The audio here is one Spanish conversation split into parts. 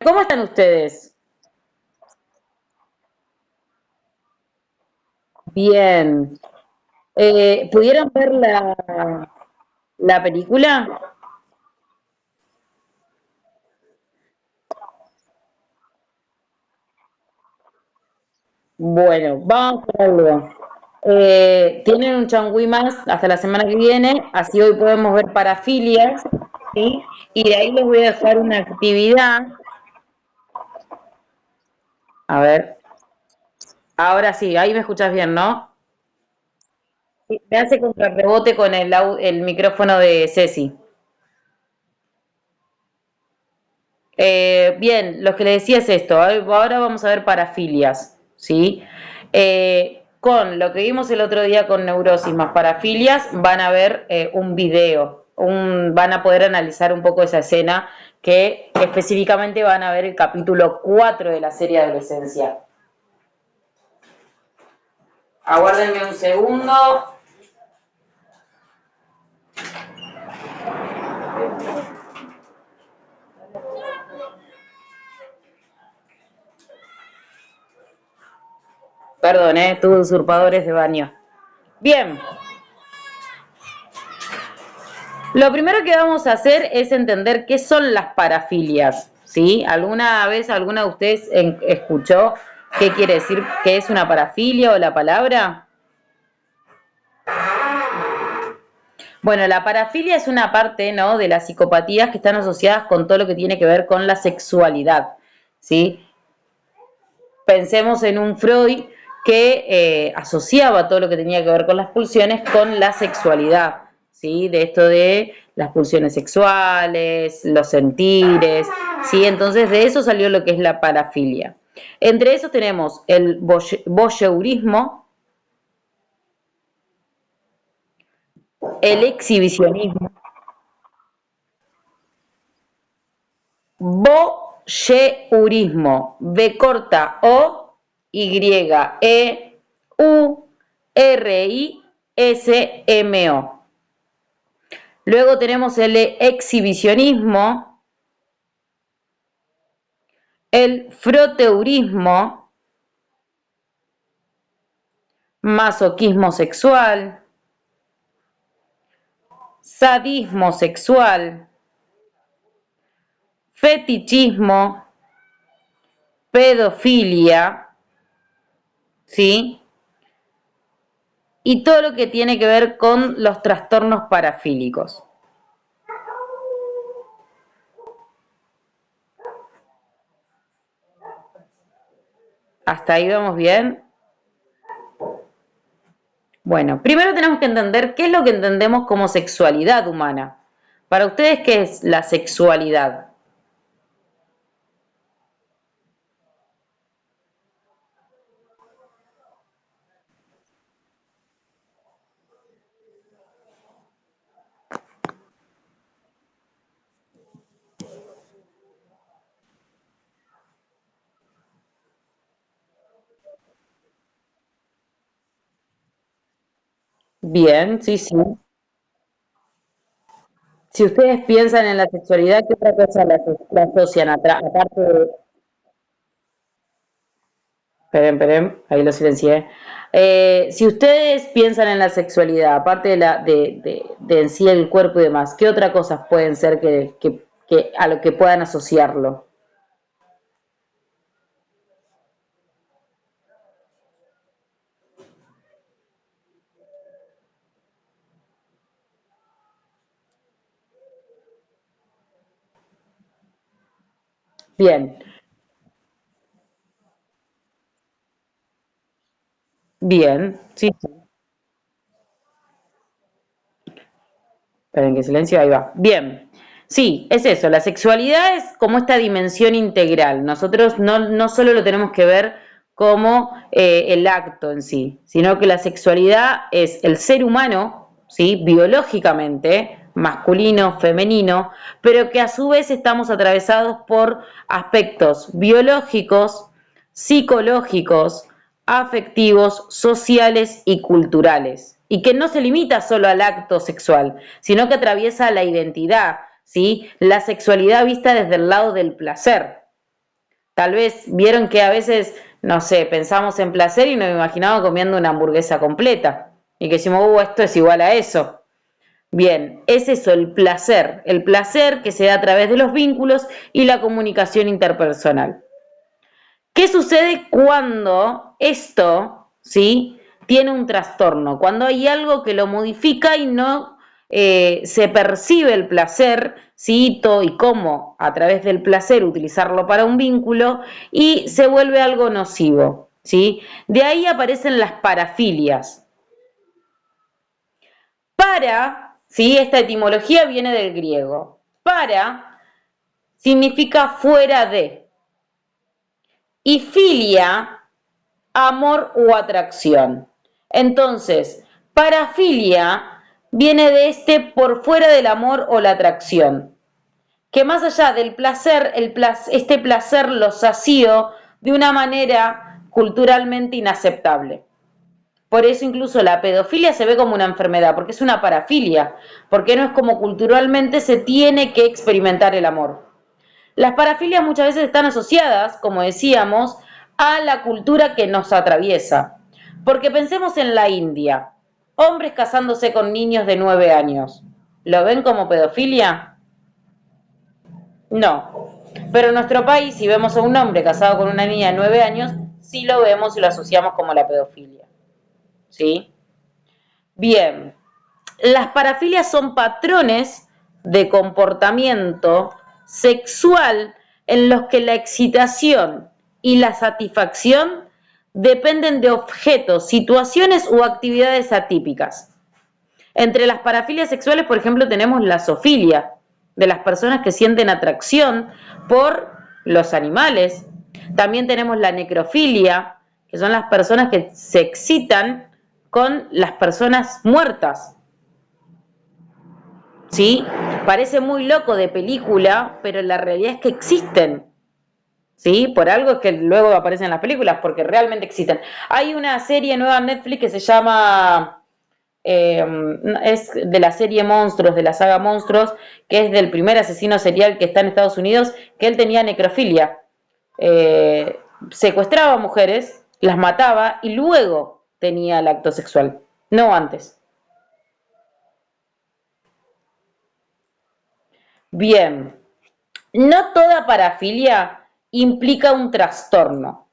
¿Cómo están ustedes? Bien. ¿Pudieron ver la película? Bueno, vamos por algo. Tienen un changüí más hasta la semana que viene, así hoy podemos ver parafilias, ¿sí? Y de ahí les voy a dejar una actividad. A ver, ahora sí, ahí me escuchas bien, ¿no? Sí, me hace contrarrebote con el micrófono de Ceci. Bien, lo que le decía es esto. Ahora vamos a ver parafilias, ¿sí? Con lo que vimos el otro día con neurosis más parafilias, van a ver un video, van a poder analizar un poco esa escena que específicamente van a ver el capítulo 4 de la serie Adolescencia. Aguárdenme un segundo. Perdón, tuve usurpadores de baño. Bien, lo primero que vamos a hacer es entender qué son las parafilias, ¿sí? ¿Alguna vez alguna de ustedes escuchó qué quiere decir, qué es una parafilia o la palabra? Bueno, la parafilia es una parte, ¿no?, de las psicopatías que están asociadas con todo lo que tiene que ver con la sexualidad, ¿sí? Pensemos en un Freud que asociaba todo lo que tenía que ver con las pulsiones con la sexualidad, ¿sí? De esto de las pulsiones sexuales, los sentires, ¿sí? Entonces de eso salió lo que es la parafilia. Entre esos tenemos el voyeurismo, el exhibicionismo, voyeurismo, B corta O, Y, U, R, I, S, M, O. Luego tenemos el exhibicionismo, el froteurismo, masoquismo sexual, sadismo sexual, fetichismo, pedofilia, ¿sí? Y todo lo que tiene que ver con los trastornos parafílicos. ¿Hasta ahí vamos bien? Bueno, primero tenemos que entender qué es lo que entendemos como sexualidad humana. Para ustedes, ¿qué es la sexualidad? Bien, sí, sí. Si ustedes piensan en la sexualidad, ¿qué otra cosa la asocian aparte de... Esperen, esperen, ahí lo silencié. Si ustedes piensan en la sexualidad, aparte de en sí el cuerpo y demás, ¿qué otras cosas pueden ser que a lo que puedan asociarlo? Bien, bien, sí, sí. Esperen que silencio, ahí va. Bien. Sí, es eso, la sexualidad es como esta dimensión integral. Nosotros no solo lo tenemos que ver como el acto en sí, sino que la sexualidad es el ser humano, ¿sí?, biológicamente, masculino, femenino, pero que a su vez estamos atravesados por aspectos biológicos, psicológicos, afectivos, sociales y culturales. Y que no se limita solo al acto sexual, sino que atraviesa la identidad, ¿sí? La sexualidad vista desde el lado del placer. Tal vez vieron que a veces, no sé, pensamos en placer y nos imaginamos comiendo una hamburguesa completa. Y que decimos, esto es igual a eso. Bien, es eso, el placer que se da a través de los vínculos y la comunicación interpersonal. ¿Qué sucede cuando esto, ¿sí?, tiene un trastorno? Cuando hay algo que lo modifica y no se percibe el placer, ¿sí?, y cómo a través del placer utilizarlo para un vínculo y se vuelve algo nocivo, ¿sí? De ahí aparecen las parafilias. ¿Sí?, esta etimología viene del griego. Para significa fuera de. Y filia, amor o atracción. Entonces, parafilia viene de por fuera del amor o la atracción. Que más allá del placer, este placer lo sació de una manera culturalmente inaceptable. Por eso incluso la pedofilia se ve como una enfermedad, porque es una parafilia, porque no es como culturalmente se tiene que experimentar el amor. Las parafilias muchas veces están asociadas, como decíamos, a la cultura que nos atraviesa. Porque pensemos en la India, hombres casándose con niños de 9 años. ¿Lo ven como pedofilia? No. Pero en nuestro país, si vemos a un hombre casado con una niña de 9 años, sí lo vemos y lo asociamos como la pedofilia. ¿Sí? Bien, las parafilias son patrones de comportamiento sexual en los que la excitación y la satisfacción dependen de objetos, situaciones o actividades atípicas. Entre las parafilias sexuales, por ejemplo, tenemos la zoofilia, de las personas que sienten atracción por los animales. También tenemos la necrofilia, que son las personas que se excitan con las personas muertas. ¿Sí? Parece muy loco de película, pero la realidad es que existen. ¿Sí? Por algo es que luego aparecen en las películas, porque realmente existen. Hay una serie nueva en Netflix que se llama, es de la serie Monstruos, de la saga Monstruos, que es del primer asesino serial que está en Estados Unidos, que él tenía necrofilia. Secuestraba mujeres, las mataba y luego tenía el acto sexual, no antes. Bien, no toda parafilia implica un trastorno.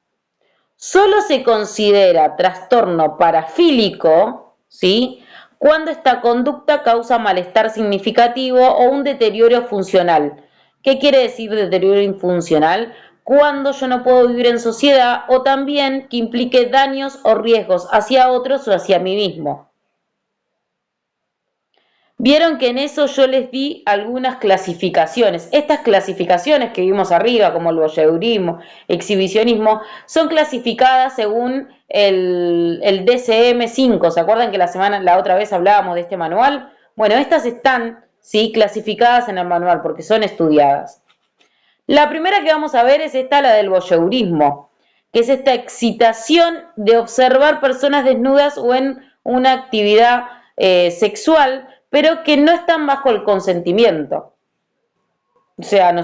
Solo se considera trastorno parafílico, ¿sí?, cuando esta conducta causa malestar significativo o un deterioro funcional. ¿Qué quiere decir deterioro funcional? Cuando yo no puedo vivir en sociedad o también que implique daños o riesgos hacia otros o hacia mí mismo. Vieron que en eso yo les di algunas clasificaciones. Estas clasificaciones que vimos arriba, como el voyeurismo, exhibicionismo, son clasificadas según el DSM-5. ¿Se acuerdan que la otra vez hablábamos de este manual? Bueno, estas están, ¿sí?, clasificadas en el manual porque son estudiadas. La primera que vamos a ver es la del voyeurismo, que es esta excitación de observar personas desnudas o en una actividad sexual, pero que no están bajo el consentimiento. O sea,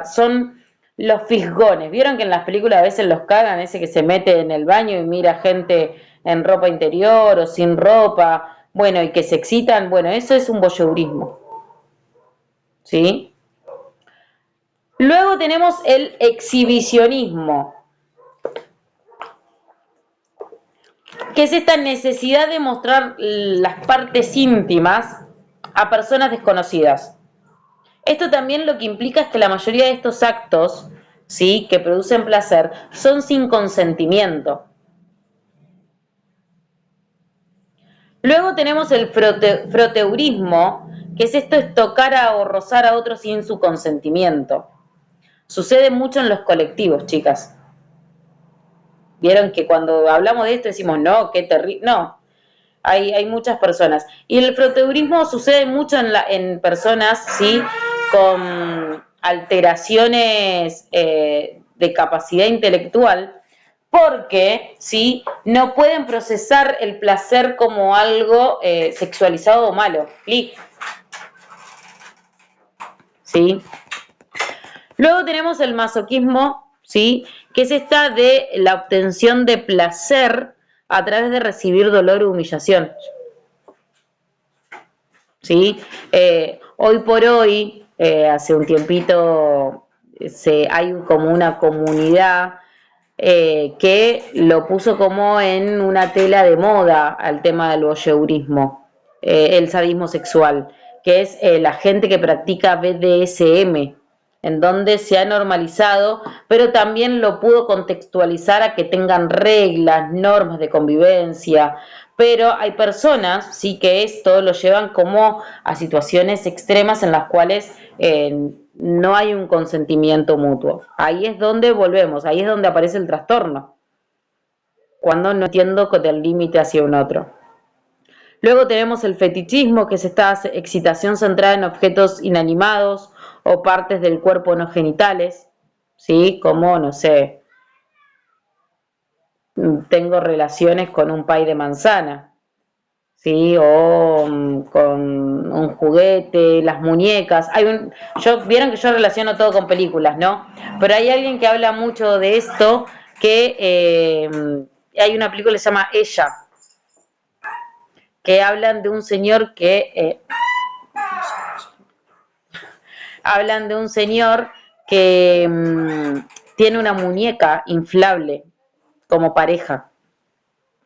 son los fisgones. ¿Vieron que en las películas a veces los cagan, ese que se mete en el baño y mira gente en ropa interior o sin ropa? Bueno, y que se excitan. Bueno, eso es un voyeurismo. ¿Sí? Luego tenemos el exhibicionismo, que es esta necesidad de mostrar las partes íntimas a personas desconocidas. Esto también lo que implica es que la mayoría de estos actos, ¿sí?, que producen placer, son sin consentimiento. Luego tenemos el froteurismo, que es tocar o rozar a otros sin su consentimiento. Sucede mucho en los colectivos, chicas. Vieron que cuando hablamos de esto decimos, no, qué terrible. No, hay muchas personas. Y el froteurismo sucede mucho en personas, ¿sí?, con alteraciones de capacidad intelectual, porque, ¿sí?, no pueden procesar el placer como algo sexualizado o malo. ¿Sí? Luego tenemos el masoquismo, ¿sí? Que es esta de la obtención de placer a través de recibir dolor o humillación, ¿sí? Hoy por hoy, hace un tiempito, hay como una comunidad que lo puso como en una tela de moda al tema del voyeurismo, el sadismo sexual, que es la gente que practica BDSM, en donde se ha normalizado, pero también lo pudo contextualizar a que tengan reglas, normas de convivencia, pero hay personas, sí, que esto lo llevan como a situaciones extremas en las cuales no hay un consentimiento mutuo. Ahí es donde volvemos, ahí es donde aparece el trastorno, cuando no entiendo del límite hacia un otro. Luego tenemos el fetichismo, que es esta excitación centrada en objetos inanimados o partes del cuerpo no genitales, ¿sí? Como, no sé, tengo relaciones con un pay de manzana, ¿sí? O con un juguete, las muñecas. Vieron que yo relaciono todo con películas, ¿no? Pero hay alguien que habla mucho de esto, que hay una película que se llama Ella, que hablan de un señor que tiene una muñeca inflable como pareja,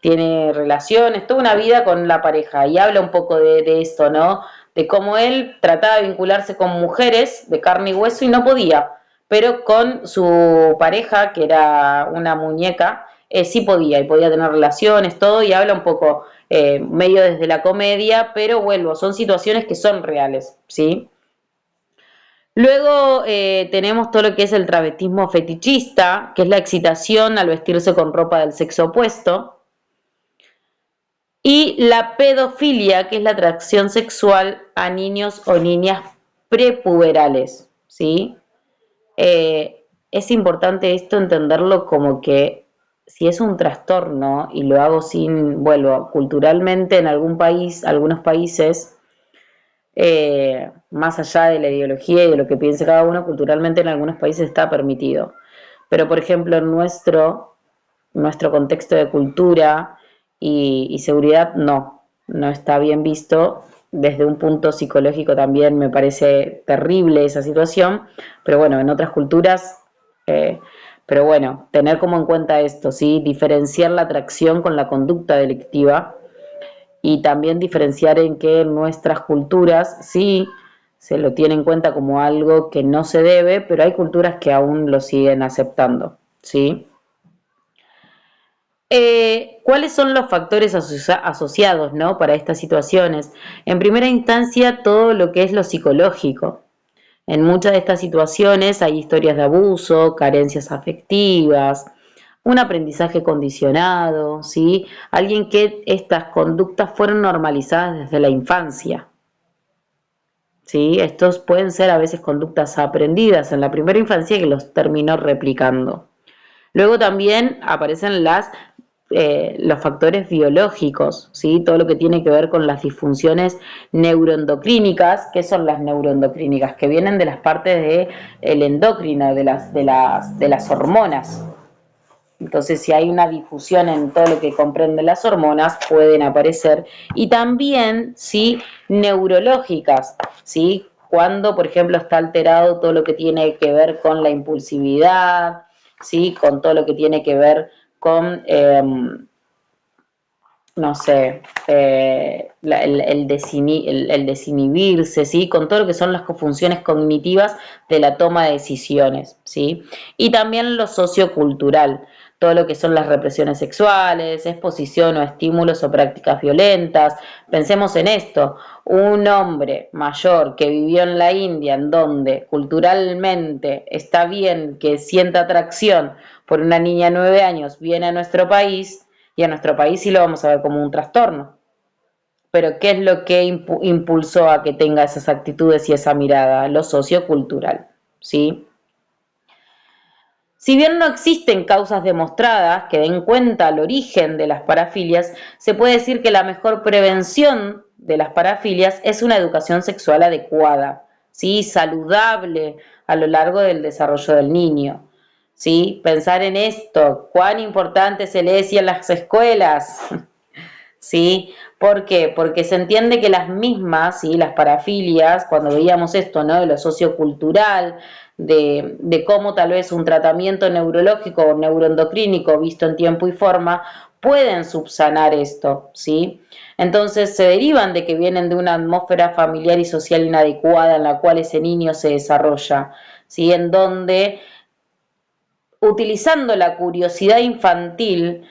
tiene relaciones, toda una vida con la pareja y habla un poco de esto, ¿no? De cómo él trataba de vincularse con mujeres de carne y hueso y no podía, pero con su pareja, que era una muñeca, sí podía y podía tener relaciones, todo, y habla un poco medio desde la comedia, pero vuelvo, son situaciones que son reales, ¿sí? Luego tenemos todo lo que es el travestismo fetichista, que es la excitación al vestirse con ropa del sexo opuesto. Y la pedofilia, que es la atracción sexual a niños o niñas prepuberales, ¿sí? Es importante esto entenderlo como que si es un trastorno, y lo hago vuelvo, culturalmente en algún país, algunos países, más allá de la ideología y de lo que piense cada uno, culturalmente en algunos países está permitido. Pero, por ejemplo, en nuestro contexto de cultura y seguridad, no está bien visto. Desde un punto psicológico también me parece terrible esa situación, pero bueno, en otras culturas, pero bueno, tener como en cuenta esto, ¿sí? Diferenciar la atracción con la conducta delictiva y también diferenciar en que en nuestras culturas sí se lo tiene en cuenta como algo que no se debe, pero hay culturas que aún lo siguen aceptando, ¿sí? ¿Cuáles son los factores asociados, ¿no? Para estas situaciones? En primera instancia, todo lo que es lo psicológico. En muchas de estas situaciones hay historias de abuso, carencias afectivas, un aprendizaje condicionado, ¿sí? Alguien que estas conductas fueron normalizadas desde la infancia, ¿sí? Estos pueden ser a veces conductas aprendidas en la primera infancia que los terminó replicando. Luego también aparecen los factores biológicos, ¿sí? Todo lo que tiene que ver con las disfunciones neuroendocrínicas. ¿Qué son las neuroendocrínicas? Que vienen de las partes del endocrino, de las hormonas. Entonces, si hay una difusión en todo lo que comprende las hormonas, pueden aparecer. Y también, sí, neurológicas, ¿sí? Cuando, por ejemplo, está alterado todo lo que tiene que ver con la impulsividad, ¿sí? Con todo lo que tiene que ver con, no sé, el desinhibirse, ¿sí? Con todo lo que son las funciones cognitivas de la toma de decisiones, ¿sí? Y también lo sociocultural, todo lo que son las represiones sexuales, exposición o estímulos o prácticas violentas. Pensemos en esto, un hombre mayor que vivió en la India, en donde culturalmente está bien que sienta atracción por una niña de 9 años, viene a nuestro país, y a nuestro país sí lo vamos a ver como un trastorno. Pero ¿qué es lo que impulsó a que tenga esas actitudes y esa mirada? Lo sociocultural, ¿sí? Si bien no existen causas demostradas que den cuenta al origen de las parafilias, se puede decir que la mejor prevención de las parafilias es una educación sexual adecuada, ¿sí? Saludable a lo largo del desarrollo del niño. ¿Sí? Pensar en esto, cuán importante es el ESI en las escuelas, ¿sí? ¿Por qué? Porque se entiende que las mismas, ¿sí? Las parafilias, cuando veíamos esto, ¿no? De lo sociocultural, de cómo tal vez un tratamiento neurológico o neuroendocrínico visto en tiempo y forma pueden subsanar esto, ¿sí? Entonces se derivan de que vienen de una atmósfera familiar y social inadecuada en la cual ese niño se desarrolla, ¿sí? En donde utilizando la curiosidad infantil,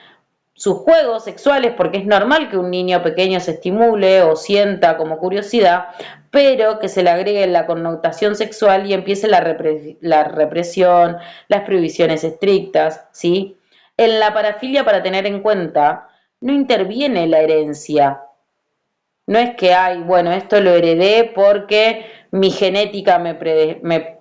sus juegos sexuales, porque es normal que un niño pequeño se estimule o sienta como curiosidad, pero que se le agregue la connotación sexual y empiece la represión, las prohibiciones estrictas, ¿sí? En la parafilia, para tener en cuenta, no interviene la herencia. No es que, ay, bueno, esto lo heredé porque mi genética me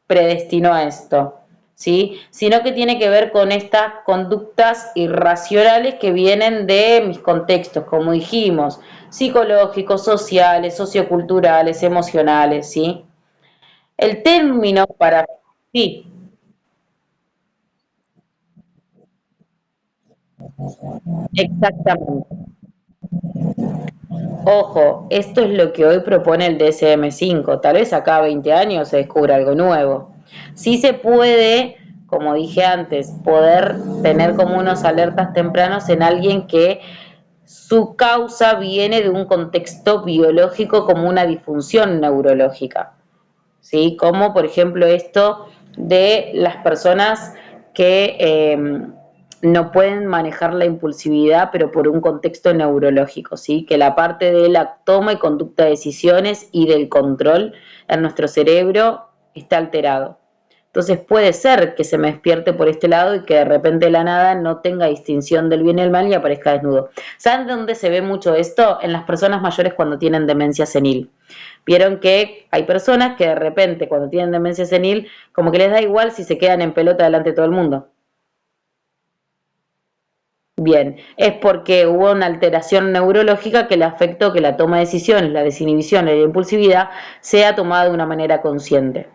predestinó a esto, ¿sí? Sino que tiene que ver con estas conductas irracionales que vienen de mis contextos, como dijimos, psicológicos, sociales, socioculturales, emocionales, ¿sí? El término para... Sí, exactamente. Ojo, esto es lo que hoy propone el DSM-5. Tal vez acá a 20 años se descubra algo nuevo. Sí se puede, como dije antes, poder tener como unos alertas tempranos en alguien que su causa viene de un contexto biológico como una disfunción neurológica, ¿sí? Como por ejemplo esto de las personas que no pueden manejar la impulsividad, pero por un contexto neurológico, ¿sí? Que la parte de la toma y conducta de decisiones y del control en nuestro cerebro está alterado. Entonces puede ser que se me despierte por este lado y que de repente de la nada no tenga distinción del bien y el mal y aparezca desnudo. ¿Saben dónde se ve mucho esto? En las personas mayores cuando tienen demencia senil. Vieron que hay personas que de repente cuando tienen demencia senil como que les da igual si se quedan en pelota delante de todo el mundo. Bien, es porque hubo una alteración neurológica que le afectó que la toma de decisiones, la desinhibición y la impulsividad sea tomada de una manera consciente.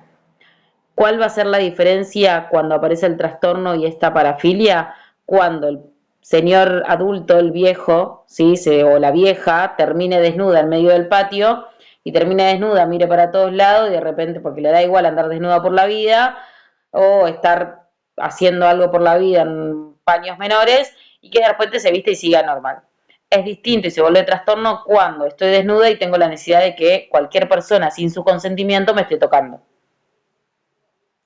¿Cuál va a ser la diferencia cuando aparece el trastorno y esta parafilia? Cuando el señor adulto, el viejo, ¿sí? O la vieja, termine desnuda en medio del patio y termine desnuda, mire para todos lados y de repente, porque le da igual andar desnuda por la vida o estar haciendo algo por la vida en paños menores y que de repente se viste y siga normal. Es distinto y se vuelve trastorno cuando estoy desnuda y tengo la necesidad de que cualquier persona sin su consentimiento me esté tocando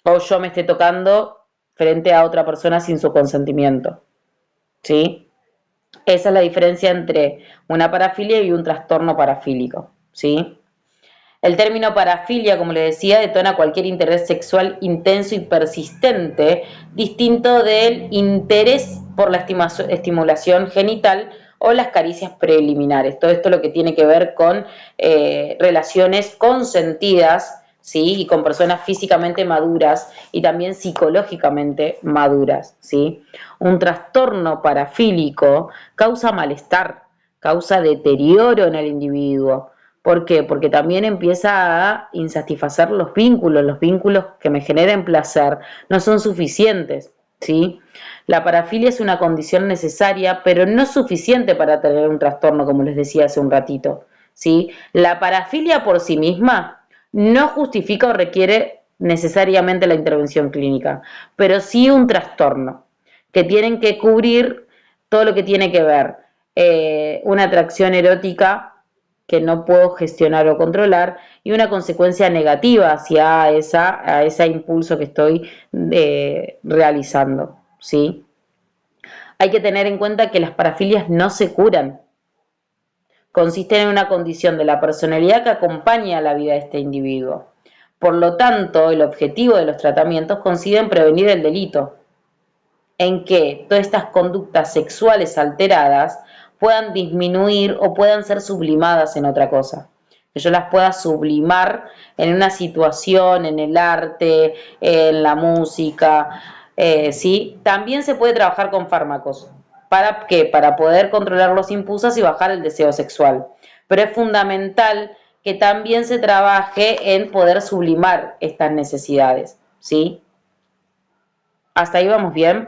o yo me esté tocando frente a otra persona sin su consentimiento, ¿sí? Esa es la diferencia entre una parafilia y un trastorno parafílico, ¿sí? El término parafilia, como le decía, detona cualquier interés sexual intenso y persistente, distinto del interés por la estimulación genital o las caricias preliminares. Todo esto lo que tiene que ver con relaciones consentidas, ¿sí? Y con personas físicamente maduras y también psicológicamente maduras, ¿sí? Un trastorno parafílico causa malestar, causa deterioro en el individuo. ¿Por qué? Porque también empieza a insatisfacer los vínculos que me generen placer no son suficientes, ¿sí? La parafilia es una condición necesaria, pero no suficiente para tener un trastorno, como les decía hace un ratito, ¿sí? La parafilia por sí misma no justifica o requiere necesariamente la intervención clínica, pero sí un trastorno, que tienen que cubrir todo lo que tiene que ver una atracción erótica que no puedo gestionar o controlar y una consecuencia negativa hacia a ese impulso que estoy realizando, ¿sí? Hay que tener en cuenta que las parafilias no se curan, consisten en una condición de la personalidad que acompaña a la vida de este individuo. Por lo tanto, el objetivo de los tratamientos consiste en prevenir el delito, en que todas estas conductas sexuales alteradas puedan disminuir o puedan ser sublimadas en otra cosa. Que yo las pueda sublimar en una situación, en el arte, en la música, ¿sí? También se puede trabajar con fármacos. ¿Para qué? Para poder controlar los impulsos y bajar el deseo sexual. Pero es fundamental que también se trabaje en poder sublimar estas necesidades, ¿sí? ¿Hasta ahí vamos bien?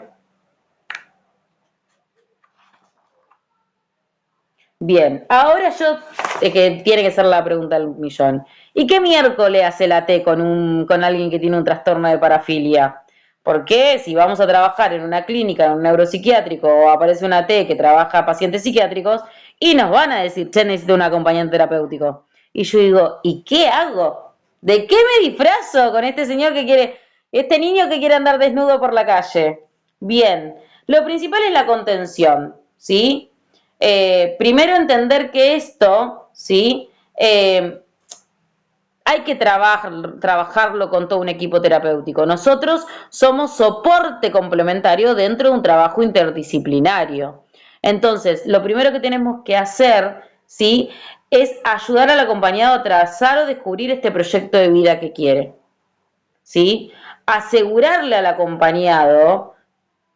Bien, ahora yo, que tiene que ser la pregunta del millón. ¿Y qué miércoles hace la T con alguien que tiene un trastorno de parafilia? Porque si vamos a trabajar en una clínica, en un neuropsiquiátrico, o aparece una T que trabaja pacientes psiquiátricos, y nos van a decir, che, necesito un acompañante terapéutico. Y yo digo, ¿y qué hago? ¿De qué me disfrazo con este señor que quiere, este niño que quiere andar desnudo por la calle? Bien, lo principal es la contención, ¿sí? Primero entender que esto, ¿sí? Hay que trabajarlo con todo un equipo terapéutico. Nosotros somos soporte complementario dentro de un trabajo interdisciplinario. Entonces, lo primero que tenemos que hacer, ¿sí? Es ayudar al acompañado a trazar o descubrir este proyecto de vida que quiere, ¿sí? Asegurarle al acompañado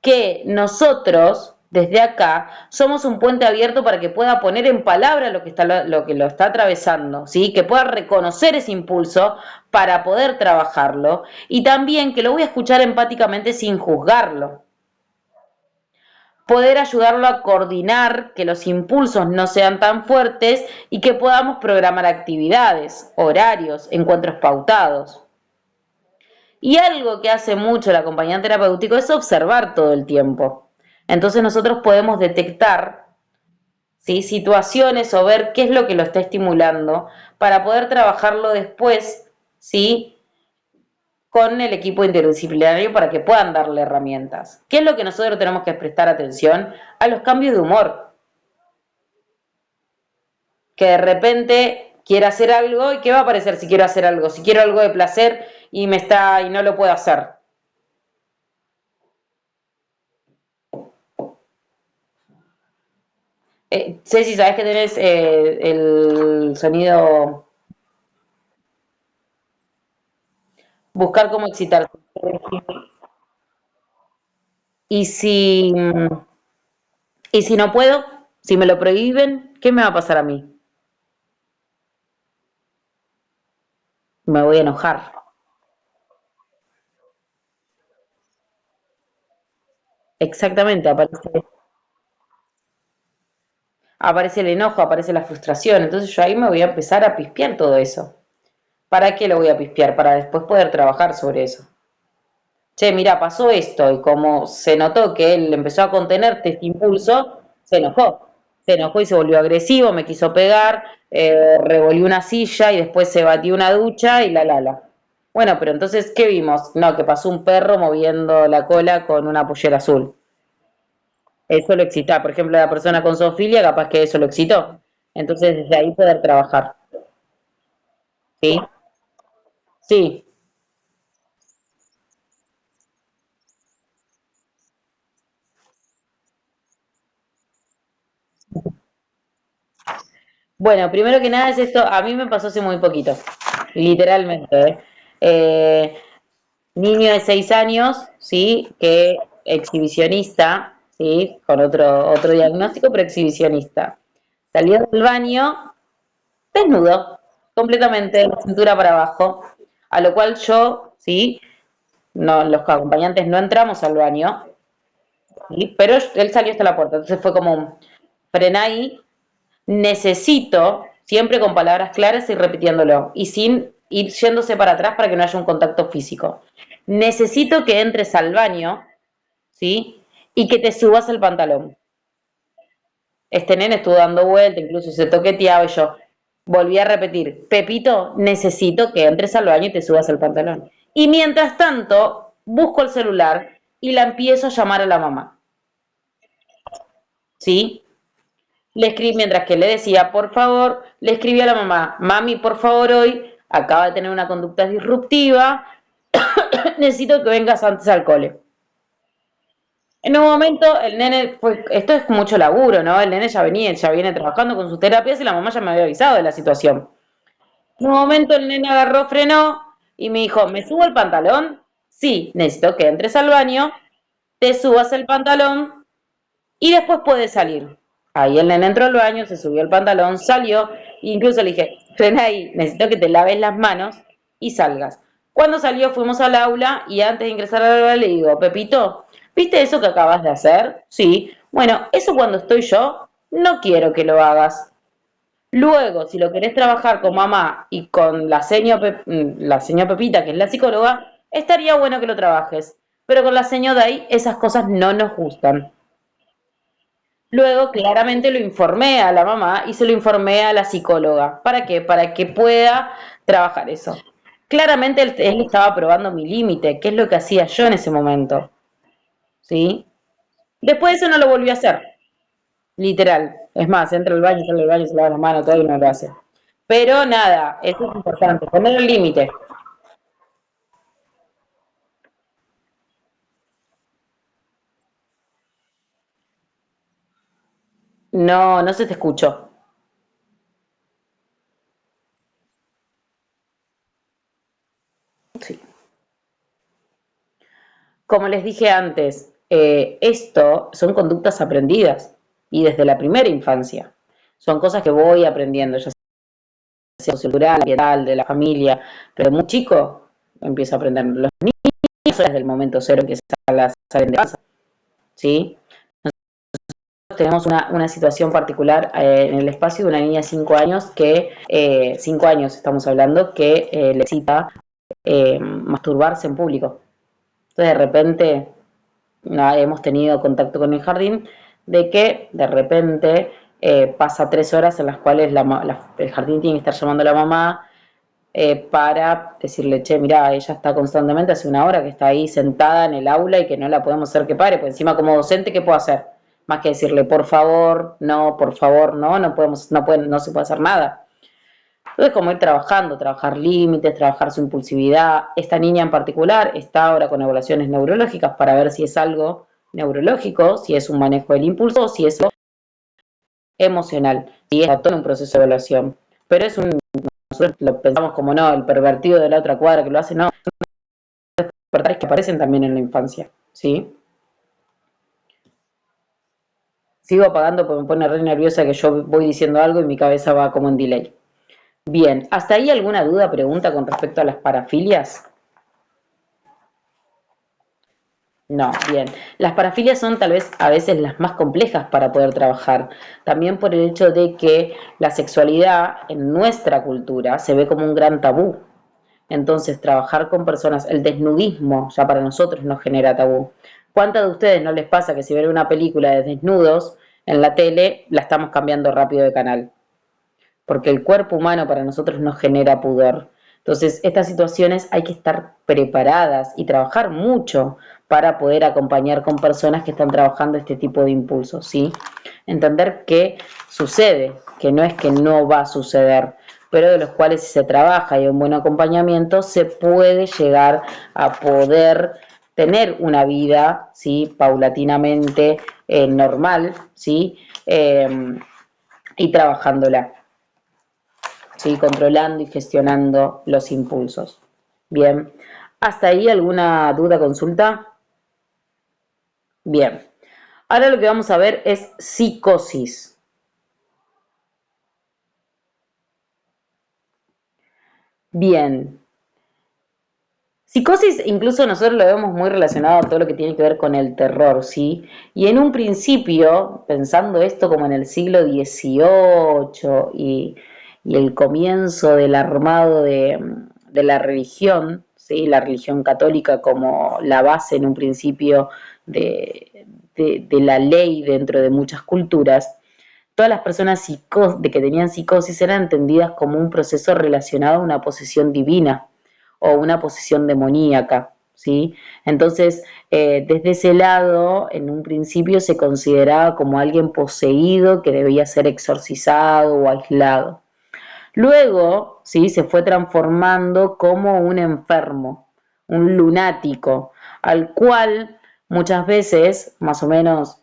que nosotros, desde acá, somos un puente abierto para que pueda poner en palabra lo que lo está atravesando, ¿sí? Que pueda reconocer ese impulso para poder trabajarlo y también que lo voy a escuchar empáticamente sin juzgarlo. Poder ayudarlo a coordinar que los impulsos no sean tan fuertes y que podamos programar actividades, horarios, encuentros pautados. Y algo que hace mucho el acompañante terapéutico es observar todo el tiempo. Entonces nosotros podemos detectar, ¿sí? Situaciones o ver qué es lo que lo está estimulando para poder trabajarlo después, ¿sí? Con el equipo interdisciplinario para que puedan darle herramientas. ¿Qué es lo que nosotros tenemos que prestar atención? A los cambios de humor. Que de repente quiera hacer algo y qué va a aparecer si quiero hacer algo. Si quiero algo de placer y no lo puedo hacer. Ceci, ¿sabes que tenés el sonido? Buscar cómo excitar. Y si, y si no puedo, si me lo prohíben, ¿qué me va a pasar a mí? Me voy a enojar. Exactamente, aparece el enojo, aparece la frustración. Entonces yo ahí me voy a empezar a pispear todo eso. ¿Para qué lo voy a pispear? Para después poder trabajar sobre eso. Che, mira, pasó esto y como se notó que él empezó a contenerte este impulso, se enojó. Se enojó y se volvió agresivo, me quiso pegar, revolvió una silla y después se batió una ducha y la. Bueno, pero entonces, ¿qué vimos? No, que pasó un perro moviendo la cola con una pollera azul. Eso lo excita. Por ejemplo, la persona con zoofilia, capaz que eso lo excitó. Entonces, desde ahí poder trabajar. ¿Sí? Sí. Bueno, primero que nada es esto, a mí me pasó hace muy poquito, literalmente. Eh, Niño de 6 años, ¿sí? Que exhibicionista, ¿sí? Con otro diagnóstico, pero exhibicionista. Salió del baño desnudo, completamente, de la cintura para abajo, a lo cual yo, ¿sí? No, los acompañantes no entramos al baño, ¿sí? Pero él salió hasta la puerta, entonces fue como un frená ahí, necesito, siempre con palabras claras y repitiéndolo, y sin ir yéndose para atrás para que no haya un contacto físico. Necesito que entres al baño, ¿sí? Y que te subas el pantalón. Este nene estuvo dando vuelta, incluso se toqueteaba y yo volví a repetir, Pepito, necesito que entres al baño y te subas el pantalón. Y mientras tanto, busco el celular y la empiezo a llamar a la mamá, ¿sí? Le escribí, mientras que le decía, por favor, le escribí a la mamá, mami, por favor, hoy acaba de tener una conducta disruptiva, necesito que vengas antes al cole. En un momento el nene, esto es mucho laburo, ¿no? El nene ya viene trabajando con sus terapias y la mamá ya me había avisado de la situación. En un momento el nene agarró, frenó y me dijo, ¿me subo el pantalón? Sí, necesito que entres al baño, te subas el pantalón y después puedes salir. Ahí el nene entró al baño, se subió el pantalón, salió, incluso le dije, frena ahí, necesito que te laves las manos y salgas. Cuando salió fuimos al aula y antes de ingresar al aula le digo, Pepito, ¿viste eso que acabas de hacer? Sí. Bueno, eso cuando estoy yo, no quiero que lo hagas. Luego, si lo querés trabajar con mamá y con la señora Pepita, que es la psicóloga, estaría bueno que lo trabajes. Pero con la señora Day esas cosas no nos gustan. Luego, claramente lo informé a la mamá y se lo informé a la psicóloga. ¿Para qué? Para que pueda trabajar eso. Claramente él estaba probando mi límite, que es lo que hacía yo en ese momento. ¿Sí? Después de eso no lo volví a hacer. Literal. Es más, entra al baño, sale del baño, se lava las manos, todo y no lo hace. Pero nada, eso es importante, poner el límite. No, no se te escuchó. Sí. Como les dije antes, esto son conductas aprendidas y desde la primera infancia. Son cosas que voy aprendiendo, ya sea cultural, ambiental, de la familia, pero muy chico empiezo a aprender. Los niños son desde el momento cero empiezan a salir de casa, ¿sí? Tenemos una situación particular en el espacio de una niña de 5 años que, 5 años estamos hablando, que le excita masturbarse en público. Entonces de repente no, hemos tenido contacto con el jardín de que de repente pasa 3 horas en las cuales el jardín tiene que estar llamando a la mamá para decirle, che, mirá, ella está constantemente, hace 1 hora que está ahí sentada en el aula y que no la podemos hacer que pare, pues encima como docente, ¿qué puedo hacer? Más que decirle, por favor, no, no podemos, no pueden, no se puede hacer nada. Entonces, como ir trabajando, trabajar límites, trabajar su impulsividad. Esta niña en particular está ahora con evaluaciones neurológicas para ver si es algo neurológico, si es un manejo del impulso, si es algo emocional. Y está todo en un proceso de evaluación. Pero nosotros lo pensamos como no, el pervertido de la otra cuadra que lo hace, no, despertares que aparecen también en la infancia, ¿sí? Sigo apagando porque me pone re nerviosa que yo voy diciendo algo y mi cabeza va como en delay. Bien, ¿hasta ahí alguna duda, pregunta con respecto a las parafilias? No, bien. Las parafilias son tal vez a veces las más complejas para poder trabajar, también por el hecho de que la sexualidad en nuestra cultura se ve como un gran tabú. Entonces, trabajar con personas, el desnudismo ya para nosotros nos genera tabú. ¿Cuántas de ustedes no les pasa que si ven una película de desnudos en la tele, la estamos cambiando rápido de canal? Porque el cuerpo humano para nosotros nos genera pudor. Entonces, estas situaciones hay que estar preparadas y trabajar mucho para poder acompañar con personas que están trabajando este tipo de impulsos, ¿sí? Entender que sucede, que no es que no va a suceder, pero de los cuales si se trabaja y hay un buen acompañamiento, se puede llegar a poder tener una vida, ¿sí? Paulatinamente normal, ¿sí? Y trabajándola. ¿Sí? Controlando y gestionando los impulsos. Bien, ¿hasta ahí alguna duda, consulta? Bien, ahora lo que vamos a ver es psicosis. Bien, psicosis incluso nosotros lo vemos muy relacionado a todo lo que tiene que ver con el terror, ¿sí? Y en un principio, pensando esto como en el siglo XVIII y el comienzo del armado de la religión, ¿sí? La religión católica como la base en un principio de la ley dentro de muchas culturas, todas las personas de que tenían psicosis eran entendidas como un proceso relacionado a una posesión divina o una posesión demoníaca, ¿sí? Entonces, desde ese lado, en un principio se consideraba como alguien poseído que debía ser exorcizado o aislado. Luego, ¿sí? Se fue transformando como un enfermo, un lunático, al cual muchas veces, más o menos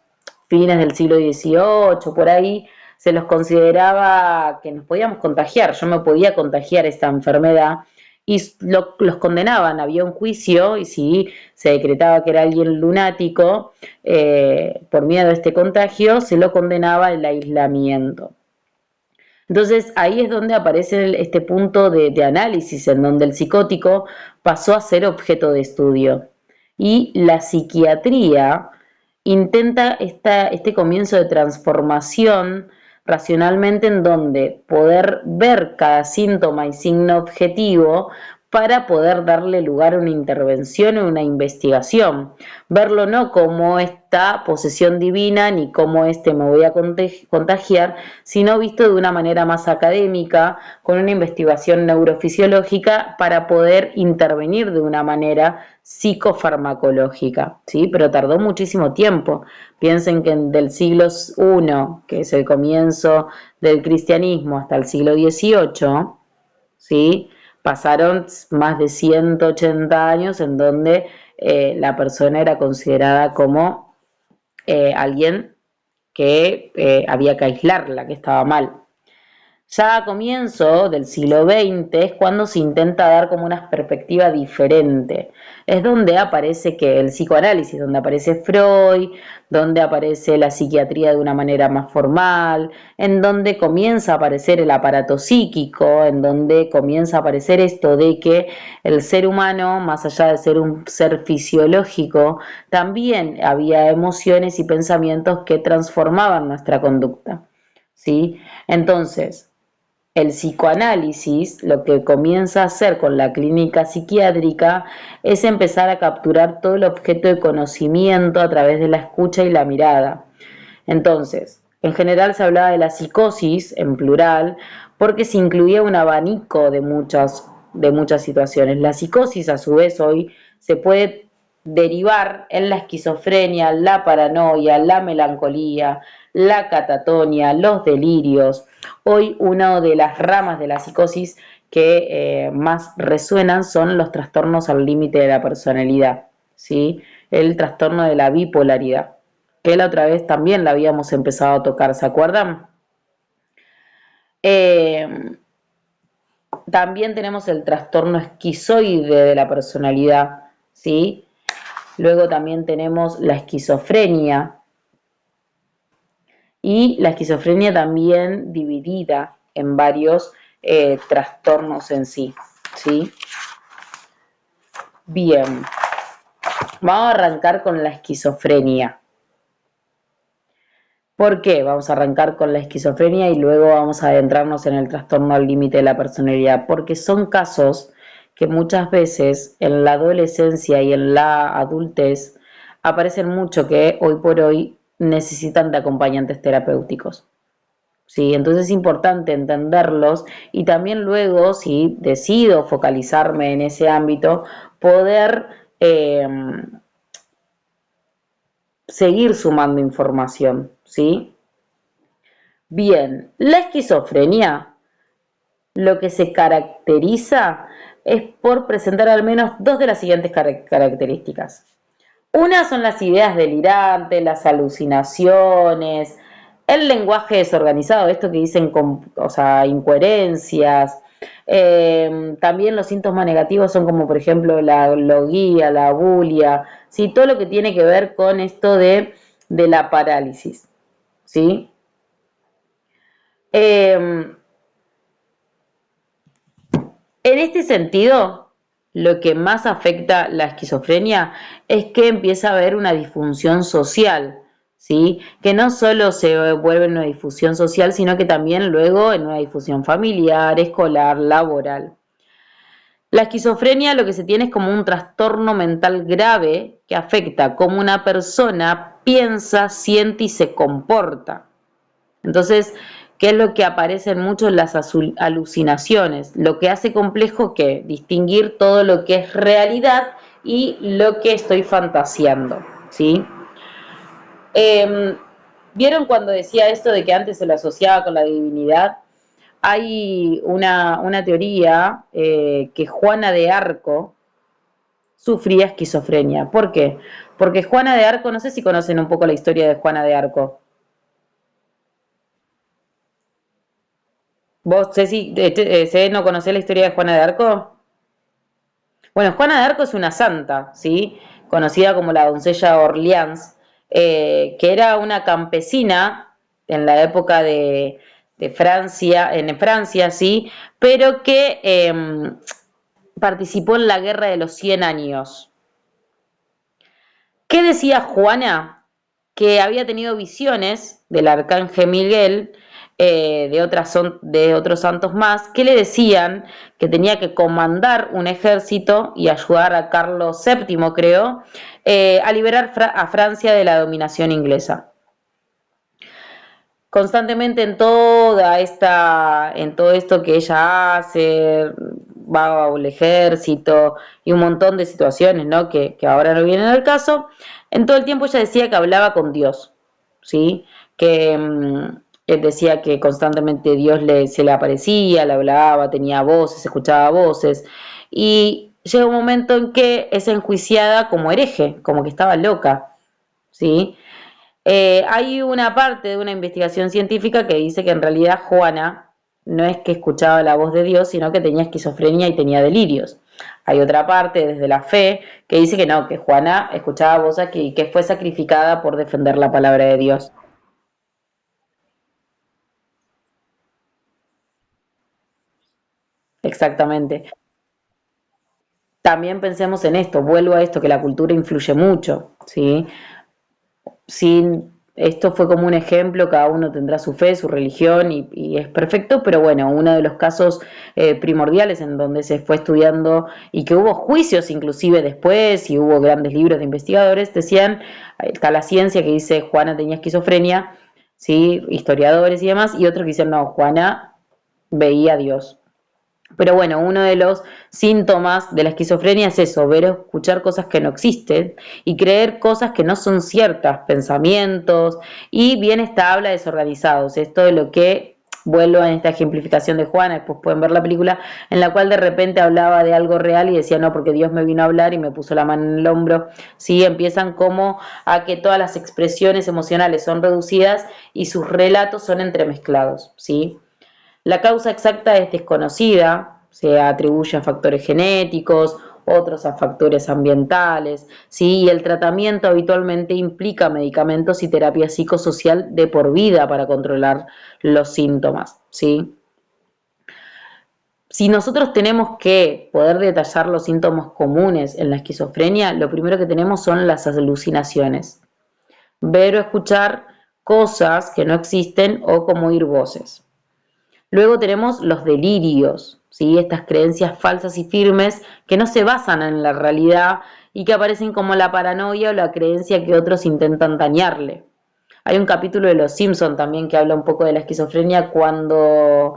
fines del siglo XVIII, por ahí, se los consideraba que nos podíamos contagiar. Yo me podía contagiar esta enfermedad y los condenaban. Había un juicio y si se decretaba que era alguien lunático, por miedo a este contagio, se lo condenaba al aislamiento. Entonces ahí es donde aparece este punto de análisis, en donde el psicótico pasó a ser objeto de estudio. Y la psiquiatría intenta este comienzo de transformación racionalmente, en donde poder ver cada síntoma y signo objetivo para poder darle lugar a una intervención o una investigación. Verlo no como esta posesión divina ni como me voy a contagiar, sino visto de una manera más académica, con una investigación neurofisiológica para poder intervenir de una manera psicofarmacológica, ¿sí? Pero tardó muchísimo tiempo. Piensen que del siglo I, que es el comienzo del cristianismo, hasta el siglo XVIII, ¿sí? Pasaron más de 180 años en donde la persona era considerada como alguien que había que aislarla, que estaba mal. Ya a comienzo del siglo XX es cuando se intenta dar como una perspectiva diferente. Es donde aparece que el psicoanálisis, donde aparece Freud, donde aparece la psiquiatría de una manera más formal, en donde comienza a aparecer el aparato psíquico, en donde comienza a aparecer esto de que el ser humano, más allá de ser un ser fisiológico, también había emociones y pensamientos que transformaban nuestra conducta, ¿sí? Entonces, el psicoanálisis lo que comienza a hacer con la clínica psiquiátrica es empezar a capturar todo el objeto de conocimiento a través de la escucha y la mirada. Entonces, en general se hablaba de la psicosis en plural porque se incluía un abanico de muchas situaciones. La psicosis, a su vez, hoy se puede derivar en la esquizofrenia, la paranoia, la melancolía, la catatonia, los delirios. Hoy una de las ramas de la psicosis que más resuenan son los trastornos al límite de la personalidad, ¿sí? El trastorno de la bipolaridad, que la otra vez también la habíamos empezado a tocar, ¿se acuerdan? Eh, También tenemos el trastorno esquizoide de la personalidad, ¿sí? Luego también tenemos la esquizofrenia, y la esquizofrenia también dividida en varios trastornos en sí, ¿sí? Bien, vamos a arrancar con la esquizofrenia. ¿Por qué? Vamos a arrancar con la esquizofrenia y luego vamos a adentrarnos en el trastorno al límite de la personalidad, porque son casos que muchas veces en la adolescencia y en la adultez aparecen mucho, que hoy por hoy necesitan de acompañantes terapéuticos. Sí, entonces es importante entenderlos y también luego, si decido focalizarme en ese ámbito, poder eh, seguir sumando información, ¿sí? Bien, la esquizofrenia lo que se caracteriza es por presentar al menos dos de las siguientes características. Una son las ideas delirantes, las alucinaciones, el lenguaje desorganizado, esto que dicen, o sea, incoherencias. También los síntomas negativos son como por ejemplo la loguía, la bulia, ¿sí? Todo lo que tiene que ver con esto de la parálisis, ¿sí? En este sentido, lo que más afecta la esquizofrenia es que empieza a haber una disfunción social, ¿sí? Que no solo se vuelve en una difusión social, sino que también luego en una difusión familiar, escolar, laboral. La esquizofrenia lo que se tiene es como un trastorno mental grave que afecta cómo una persona piensa, siente y se comporta. Entonces, ¿qué es lo que aparece en mucho? Las alucinaciones, lo que hace complejo que distinguir todo lo que es realidad y lo que estoy fantaseando, ¿sí? Eh, ¿Vieron cuando decía esto de que antes se lo asociaba con la divinidad? Hay una teoría que Juana de Arco sufría esquizofrenia. ¿Por qué? Porque Juana de Arco, no sé si conocen un poco la historia de Juana de Arco. ¿Vos, Ceci, no conocés la historia de Juana de Arco? Bueno, Juana de Arco es una santa, ¿sí? Conocida como la doncella de Orleans, que era una campesina en la época Francia, en Francia, sí, pero que participó en la Guerra de los 100 años. ¿Qué decía Juana? Que había tenido visiones del arcángel Miguel, de otros santos más, que le decían que tenía que comandar un ejército y ayudar a Carlos VII, creo, a liberar a Francia de la dominación inglesa. Constantemente en todo esto que ella hace, va al ejército y un montón de situaciones, ¿no? Que ahora no vienen al caso, en todo el tiempo ella decía que hablaba con Dios, ¿sí? Que él decía que constantemente se le aparecía, le hablaba, tenía voces, escuchaba voces, y llega un momento en que es enjuiciada como hereje, como que estaba loca, ¿sí? Hay una parte de una investigación científica que dice que en realidad Juana no es que escuchaba la voz de Dios, sino que tenía esquizofrenia y tenía delirios. Hay otra parte desde la fe que dice que no, que Juana escuchaba voces y que fue sacrificada por defender la palabra de Dios. Exactamente. También pensemos en esto, vuelvo a esto, que la cultura influye mucho, ¿sí? Sin, esto fue como un ejemplo, cada uno tendrá su fe, su religión y es perfecto, pero bueno, uno de los casos primordiales en donde se fue estudiando y que hubo juicios inclusive después y hubo grandes libros de investigadores, decían, está la ciencia que dice Juana tenía esquizofrenia, ¿sí? Historiadores y demás, y otros que dicen no, Juana veía a Dios. Pero bueno, uno de los síntomas de la esquizofrenia es eso, ver o escuchar cosas que no existen y creer cosas que no son ciertas, pensamientos y bien habla desorganizados. Esto de lo que vuelvo en esta ejemplificación de Juana, después pueden ver la película, en la cual de repente hablaba de algo real y decía, no, porque Dios me vino a hablar y me puso la mano en el hombro. Sí, empiezan como a que todas las expresiones emocionales son reducidas y sus relatos son entremezclados, ¿sí? La causa exacta es desconocida, se atribuye a factores genéticos, otros a factores ambientales, ¿sí? Y el tratamiento habitualmente implica medicamentos y terapia psicosocial de por vida para controlar los síntomas, ¿sí? Si nosotros tenemos que poder detallar los síntomas comunes en la esquizofrenia, lo primero que tenemos son las alucinaciones. Ver o escuchar cosas que no existen o como oír voces. Luego tenemos los delirios, ¿sí? Estas creencias falsas y firmes que no se basan en la realidad y que aparecen como la paranoia o la creencia que otros intentan dañarle. Hay un capítulo de Los Simpson también que habla un poco de la esquizofrenia cuando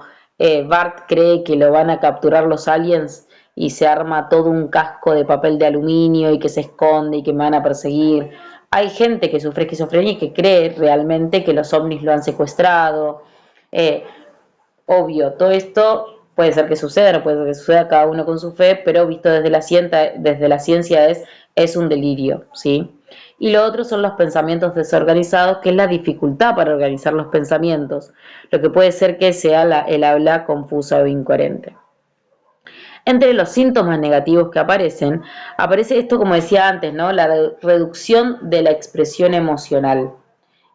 Bart cree que lo van a capturar los aliens y se arma todo un casco de papel de aluminio y que se esconde y que me van a perseguir. Hay gente que sufre esquizofrenia y que cree realmente que los ovnis lo han secuestrado. Eh, Obvio, todo esto puede ser que suceda, no puede ser que suceda, cada uno con su fe, pero visto desde la ciencia es un delirio, ¿sí? Y lo otro son los pensamientos desorganizados, que es la dificultad para organizar los pensamientos, lo que puede ser que sea el habla confusa o incoherente. Entre los síntomas negativos que aparecen, aparece esto, como decía antes, ¿no? La reducción de la expresión emocional.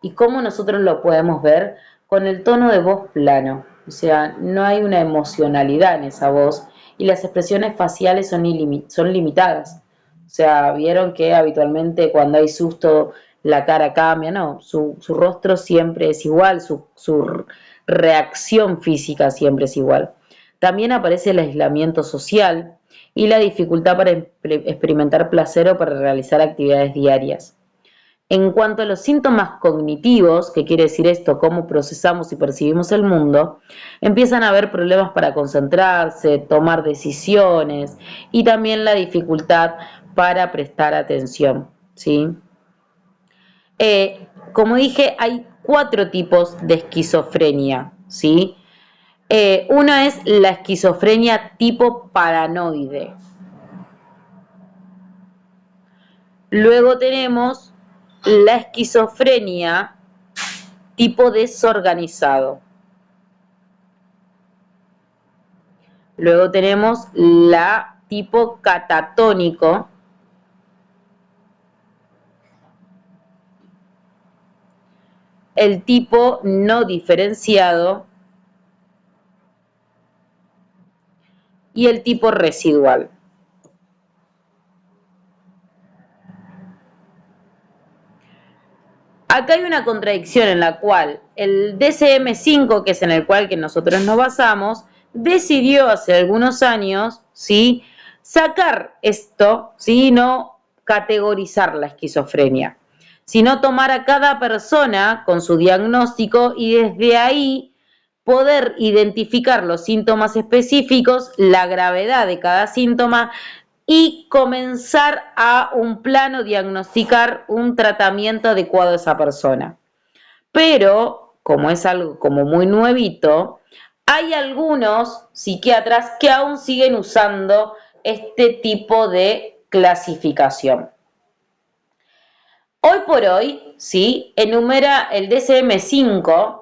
¿Y cómo nosotros lo podemos ver? Con el tono de voz plano. O sea, no hay una emocionalidad en esa voz y las expresiones faciales son limitadas. O sea, vieron que habitualmente cuando hay susto la cara cambia, no, su rostro siempre es igual, su reacción física siempre es igual. También aparece el aislamiento social y la dificultad para experimentar placer o para realizar actividades diarias. En cuanto a los síntomas cognitivos, que quiere decir esto, cómo procesamos y percibimos el mundo, empiezan a haber problemas para concentrarse, tomar decisiones y también la dificultad para prestar atención, ¿sí? Como dije, hay 4 tipos de esquizofrenia, ¿sí? Una es la esquizofrenia tipo paranoide. Luego tenemos la esquizofrenia tipo desorganizado. Luego tenemos la tipo catatónico. El tipo no diferenciado y el tipo residual. Acá hay una contradicción en la cual el DSM-5, que es en el cual que nosotros nos basamos, decidió hace algunos años, ¿sí?, sacar esto, ¿sí?, no categorizar la esquizofrenia, sino tomar a cada persona con su diagnóstico y desde ahí poder identificar los síntomas específicos, la gravedad de cada síntoma y comenzar a un plano, diagnosticar un tratamiento adecuado a esa persona. Pero, como es algo como muy nuevito, hay algunos psiquiatras que aún siguen usando este tipo de clasificación. Hoy por hoy, ¿sí?, enumera el DSM-5,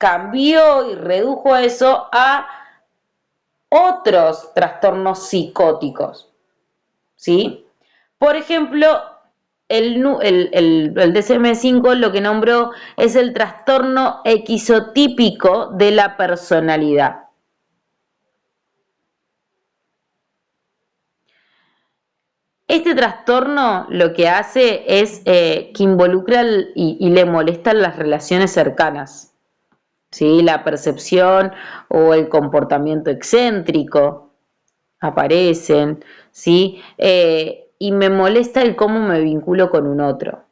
cambió y redujo eso a otros trastornos psicóticos, ¿sí? Por ejemplo, el DSM-5 lo que nombró es el trastorno esquizotípico de la personalidad. Este trastorno lo que hace es que involucra y le molestan las relaciones cercanas, ¿sí? La percepción o el comportamiento excéntrico aparecen, ¿sí? Y me molesta el cómo me vinculo con un otro.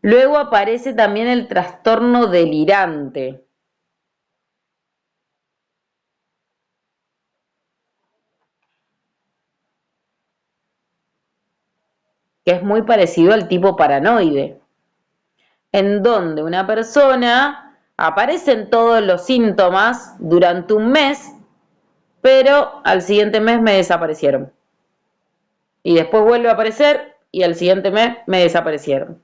Luego aparece también el trastorno delirante. Que es muy parecido al tipo paranoide, en donde una persona aparecen todos los síntomas durante un mes, pero al siguiente mes me desaparecieron. Y después vuelve a aparecer y al siguiente mes me desaparecieron.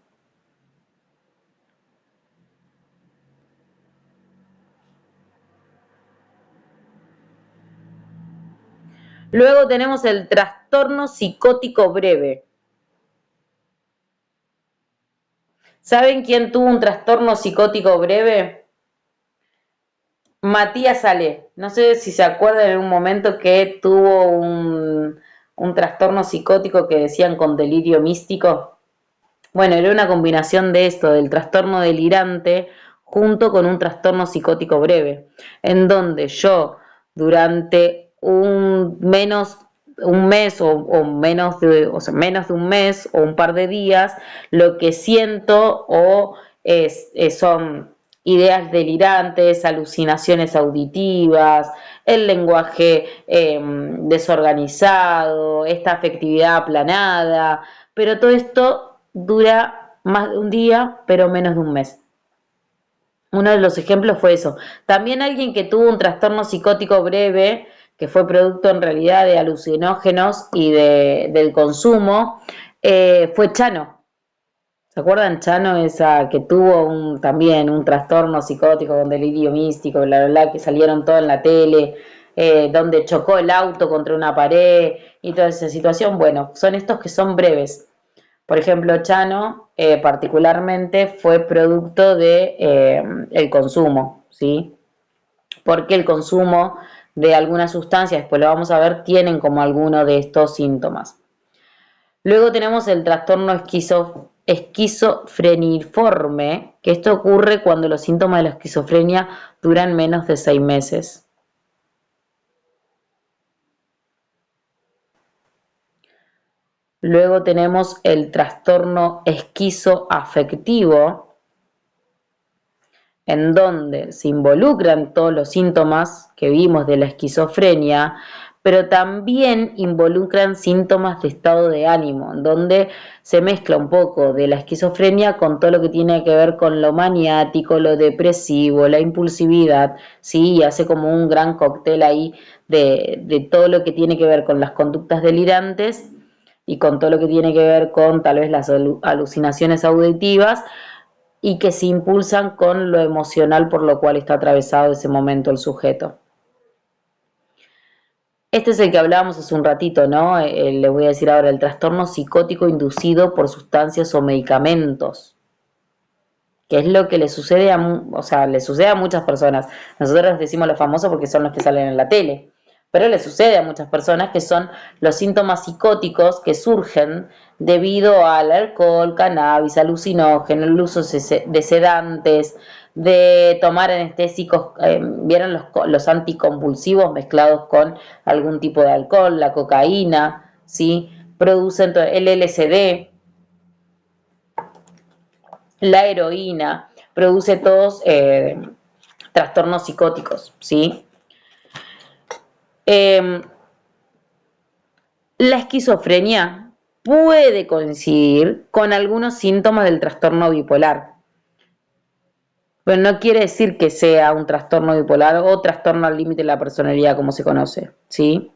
Luego tenemos el trastorno psicótico breve. ¿Saben quién tuvo un trastorno psicótico breve? Matías Ale. No sé si se acuerdan en un momento que tuvo un trastorno psicótico que decían con delirio místico. Bueno, era una combinación de esto, del trastorno delirante, junto con un trastorno psicótico breve, en donde yo durante un mes o menos menos de un mes o un par de días, lo que siento son ideas delirantes, alucinaciones auditivas, el lenguaje desorganizado, esta afectividad aplanada, pero todo esto dura más de un día, pero menos de un mes. Uno de los ejemplos fue eso. También alguien que tuvo un trastorno psicótico breve, que fue producto en realidad de alucinógenos y del consumo, fue Chano. ¿Se acuerdan Chano, esa que tuvo también un trastorno psicótico con delirio místico, bla, bla, bla, que salieron todo en la tele, donde chocó el auto contra una pared y toda esa situación? Bueno, son estos que son breves. Por ejemplo, Chano particularmente fue producto de el consumo, ¿sí? Porque el consumo de algunas sustancias, después lo vamos a ver, tienen como alguno de estos síntomas. Luego tenemos el trastorno esquizofreniforme, que esto ocurre cuando los síntomas de la esquizofrenia duran menos de 6 meses. Luego tenemos el trastorno esquizoafectivo, en donde se involucran todos los síntomas que vimos de la esquizofrenia, pero también involucran síntomas de estado de ánimo, en donde se mezcla un poco de la esquizofrenia con todo lo que tiene que ver con lo maniático, lo depresivo, la impulsividad, ¿sí? Y hace como un gran cóctel ahí de todo lo que tiene que ver con las conductas delirantes y con todo lo que tiene que ver con tal vez las alucinaciones auditivas, y que se impulsan con lo emocional por lo cual está atravesado ese momento el sujeto. Este es el que hablábamos hace un ratito, ¿no? Le voy a decir ahora, el trastorno psicótico inducido por sustancias o medicamentos, que es lo que le sucede o sea, le sucede a muchas personas. Nosotros decimos los famosos porque son los que salen en la tele, pero le sucede a muchas personas que son los síntomas psicóticos que surgen debido al alcohol, cannabis, alucinógenos, el uso de sedantes, de tomar anestésicos, vieron los anticonvulsivos mezclados con algún tipo de alcohol, la cocaína, ¿sí? Producen el LSD, la heroína, produce todos trastornos psicóticos, ¿sí? Eh, la esquizofrenia puede coincidir con algunos síntomas del trastorno bipolar, pero no quiere decir que sea un trastorno bipolar o trastorno al límite de la personalidad como se conoce, ¿sí?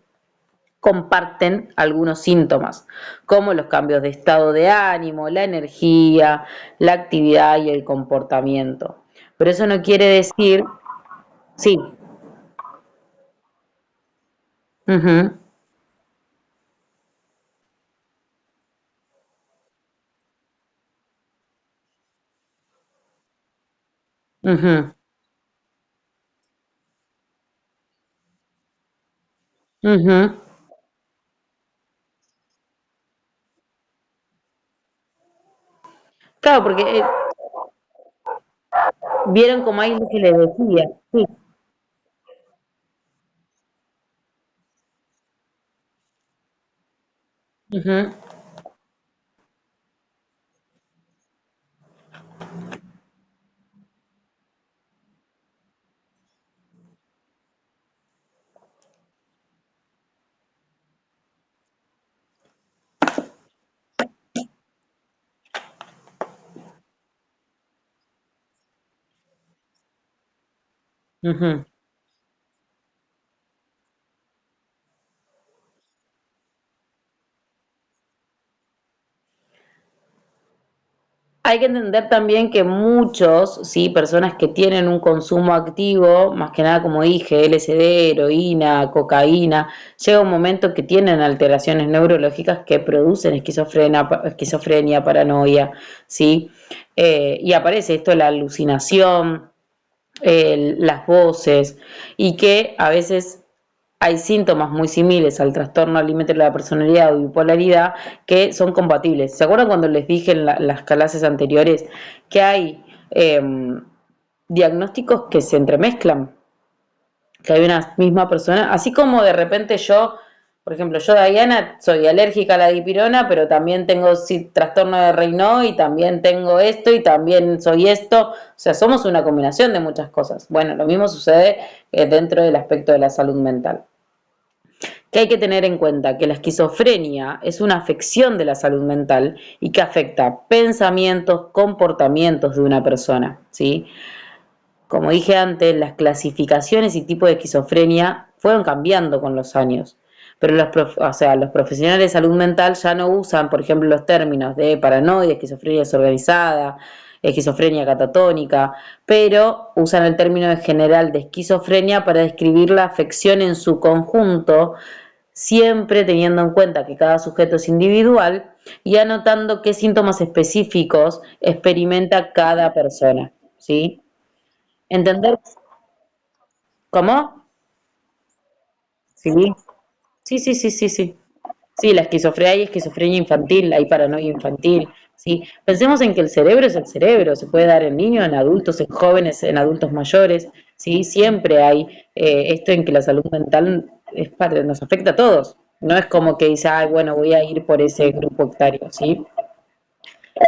Comparten algunos síntomas, como los cambios de estado de ánimo, la energía, la actividad y el comportamiento. Pero eso no quiere decir, sí, uh-huh, uh-huh, uh-huh. Claro, porque vieron como ahí que les decía, sí, uh-huh, uh-huh. Hay que entender también que muchos, sí, personas que tienen un consumo activo, más que nada como dije, LSD, heroína, cocaína, llega un momento que tienen alteraciones neurológicas que producen esquizofrenia, paranoia, sí, y aparece esto, la alucinación, las voces, y que a veces hay síntomas muy similares al trastorno al límite de la personalidad o bipolaridad que son compatibles. ¿Se acuerdan cuando les dije en las clases anteriores que hay eh, diagnósticos que se entremezclan? Que hay una misma persona, así como de repente yo, por ejemplo, yo Diana soy alérgica a la dipirona, pero también tengo trastorno de Raynaud y también tengo esto y también soy esto, o sea, somos una combinación de muchas cosas. Bueno, lo mismo sucede dentro del aspecto de la salud mental. Que hay que tener en cuenta que la esquizofrenia es una afección de la salud mental y que afecta pensamientos, comportamientos de una persona, ¿sí? Como dije antes, las clasificaciones y tipos de esquizofrenia fueron cambiando con los años, pero o sea, los profesionales de salud mental ya no usan, por ejemplo, los términos de paranoia, esquizofrenia desorganizada, esquizofrenia catatónica, pero usan el término en general de esquizofrenia para describir la afección en su conjunto, siempre teniendo en cuenta que cada sujeto es individual y anotando qué síntomas específicos experimenta cada persona, ¿sí? Entender cómo, sí, sí, sí, sí, sí, sí. Sí, la esquizofrenia hay esquizofrenia infantil, hay paranoia infantil, sí. Pensemos en que el cerebro es el cerebro, se puede dar en niños, en adultos, en jóvenes, en adultos mayores, sí. Siempre hay esto en que la salud mental nos afecta a todos. No es como que dice, ay, bueno, voy a ir por ese grupo etario, sí.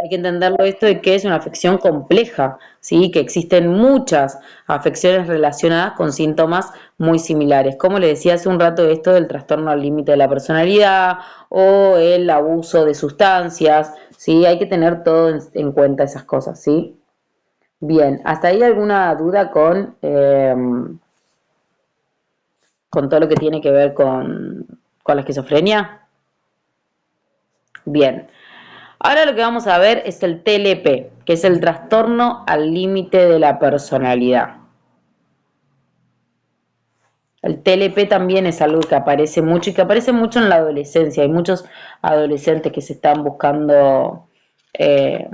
Hay que entenderlo esto de que es una afección compleja, ¿sí? Que existen muchas afecciones relacionadas con síntomas muy similares. Como le decía hace un rato, esto del trastorno al límite de la personalidad o el abuso de sustancias, ¿sí? Hay que tener todo en cuenta esas cosas, ¿sí? Bien, ¿hasta ahí alguna duda con todo lo que tiene que ver con la esquizofrenia? Bien. Ahora lo que vamos a ver es el TLP, que es el trastorno al límite de la personalidad. El TLP también es algo que aparece mucho y que aparece mucho en la adolescencia. Hay muchos adolescentes que se están buscando eh,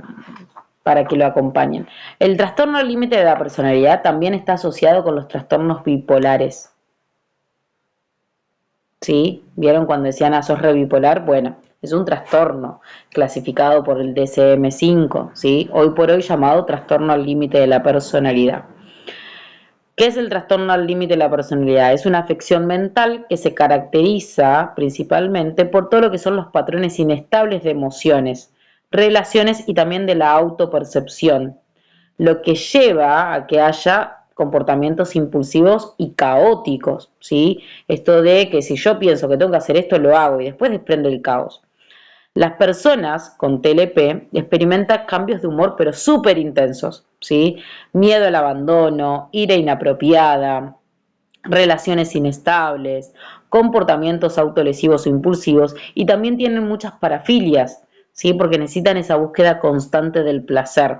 para que lo acompañen. El trastorno límite de la personalidad también está asociado con los trastornos bipolares. ¿Sí? ¿Vieron cuando decían, sos re bipolar? Bueno, es un trastorno clasificado por el DSM-5, ¿sí? Hoy por hoy llamado trastorno al límite de la personalidad. ¿Qué es el trastorno al límite de la personalidad? Es una afección mental que se caracteriza principalmente por todo lo que son los patrones inestables de emociones, relaciones y también de la autopercepción, lo que lleva a que haya comportamientos impulsivos y caóticos, ¿sí? Esto de que si yo pienso que tengo que hacer esto, lo hago y después desprende el caos. Las personas con TLP experimentan cambios de humor pero súper intensos, ¿sí? Miedo al abandono, ira inapropiada, relaciones inestables, comportamientos autolesivos o impulsivos y también tienen muchas parafilias, ¿sí? Porque necesitan esa búsqueda constante del placer.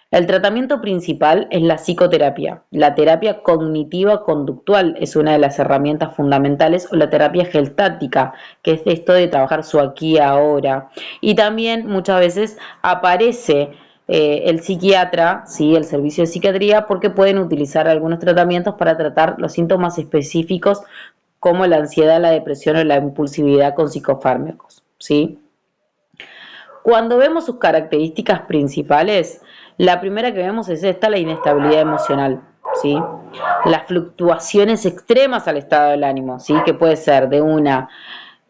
El tratamiento principal es la psicoterapia. La terapia cognitiva conductual es una de las herramientas fundamentales, o la terapia gestáltica, que es esto de trabajar su aquí y ahora. Y también muchas veces aparece el psiquiatra, ¿sí? El servicio de psiquiatría, porque pueden utilizar algunos tratamientos para tratar los síntomas específicos como la ansiedad, la depresión o la impulsividad con psicofármacos, ¿sí? Cuando vemos sus características principales, la primera que vemos es esta, la inestabilidad emocional, ¿sí? Las fluctuaciones extremas al estado del ánimo, ¿sí? Que puede ser de una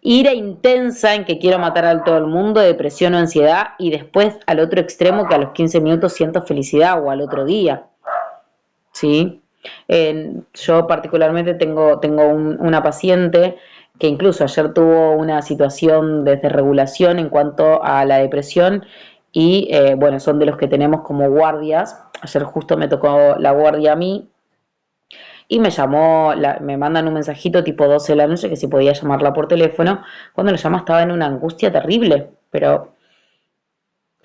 ira intensa en que quiero matar a todo el mundo, depresión o ansiedad, y después al otro extremo que a los 15 minutos siento felicidad, o al otro día, ¿sí? Yo particularmente tengo una paciente que incluso ayer tuvo una situación de desregulación en cuanto a la depresión y bueno, son de los que tenemos como guardias. Ayer justo me tocó la guardia a mí y me llamó, me mandan un mensajito tipo 12 de la noche que si podía llamarla por teléfono. Cuando la llama estaba en una angustia terrible, pero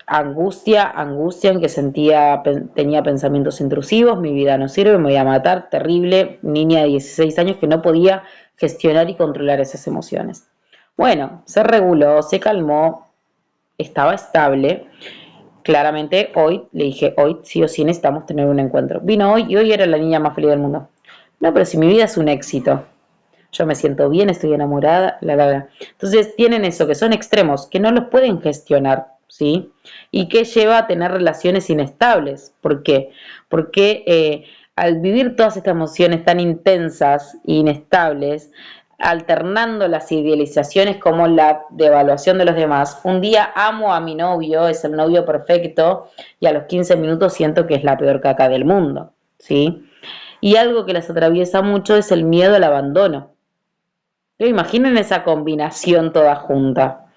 angustia en que tenía pensamientos intrusivos, mi vida no sirve, me voy a matar, terrible, niña de 16 años que no podía gestionar y controlar esas emociones. Bueno, se reguló, se calmó, estaba estable. Claramente hoy le dije, hoy sí o sí necesitamos tener un encuentro. Vino hoy y hoy era la niña más feliz del mundo. No, pero si mi vida es un éxito, yo me siento bien, estoy enamorada, la. Entonces tienen eso, que son extremos, que no los pueden gestionar, ¿sí? Y que lleva a tener relaciones inestables. ¿Por qué? Porque al vivir todas estas emociones tan intensas e inestables, alternando las idealizaciones como la devaluación de los demás, un día amo a mi novio, es el novio perfecto, y a los 15 minutos siento que es la peor caca del mundo, ¿sí? Y algo que las atraviesa mucho es el miedo al abandono. Imaginen esa combinación toda junta.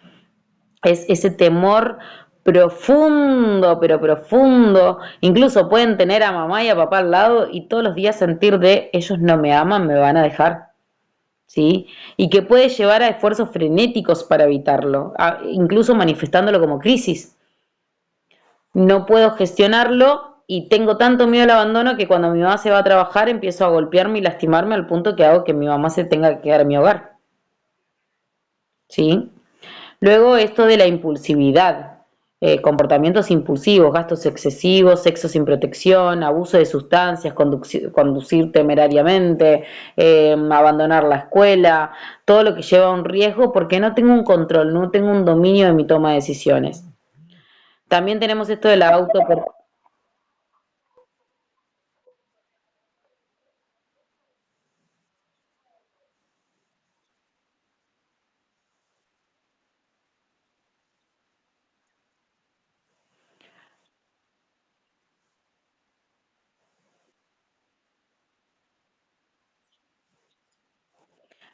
Es ese temor profundo, pero profundo. Incluso pueden tener a mamá y a papá al lado y todos los días sentir de ellos no me aman, me van a dejar. ¿Sí? Y que puede llevar a esfuerzos frenéticos para evitarlo, incluso manifestándolo como crisis. No puedo gestionarlo y tengo tanto miedo al abandono que cuando mi mamá se va a trabajar empiezo a golpearme y lastimarme al punto que hago que mi mamá se tenga que quedar en mi hogar. ¿Sí? Luego esto de la impulsividad, comportamientos impulsivos, gastos excesivos, sexo sin protección, abuso de sustancias, conducir temerariamente, abandonar la escuela, todo lo que lleva a un riesgo porque no tengo un control, no tengo un dominio de mi toma de decisiones. También tenemos esto de la auto.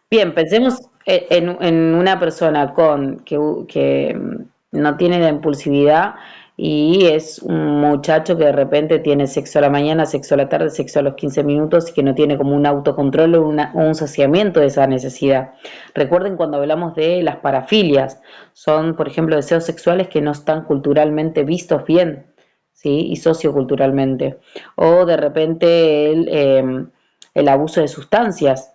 Bien, pensemos en una persona que no tiene la impulsividad y es un muchacho que de repente tiene sexo a la mañana, sexo a la tarde, sexo a los 15 minutos y que no tiene como un autocontrol o un saciamiento de esa necesidad. Recuerden cuando hablamos de las parafilias, son por ejemplo deseos sexuales que no están culturalmente vistos bien, ¿sí? Y socioculturalmente. O de repente el abuso de sustancias.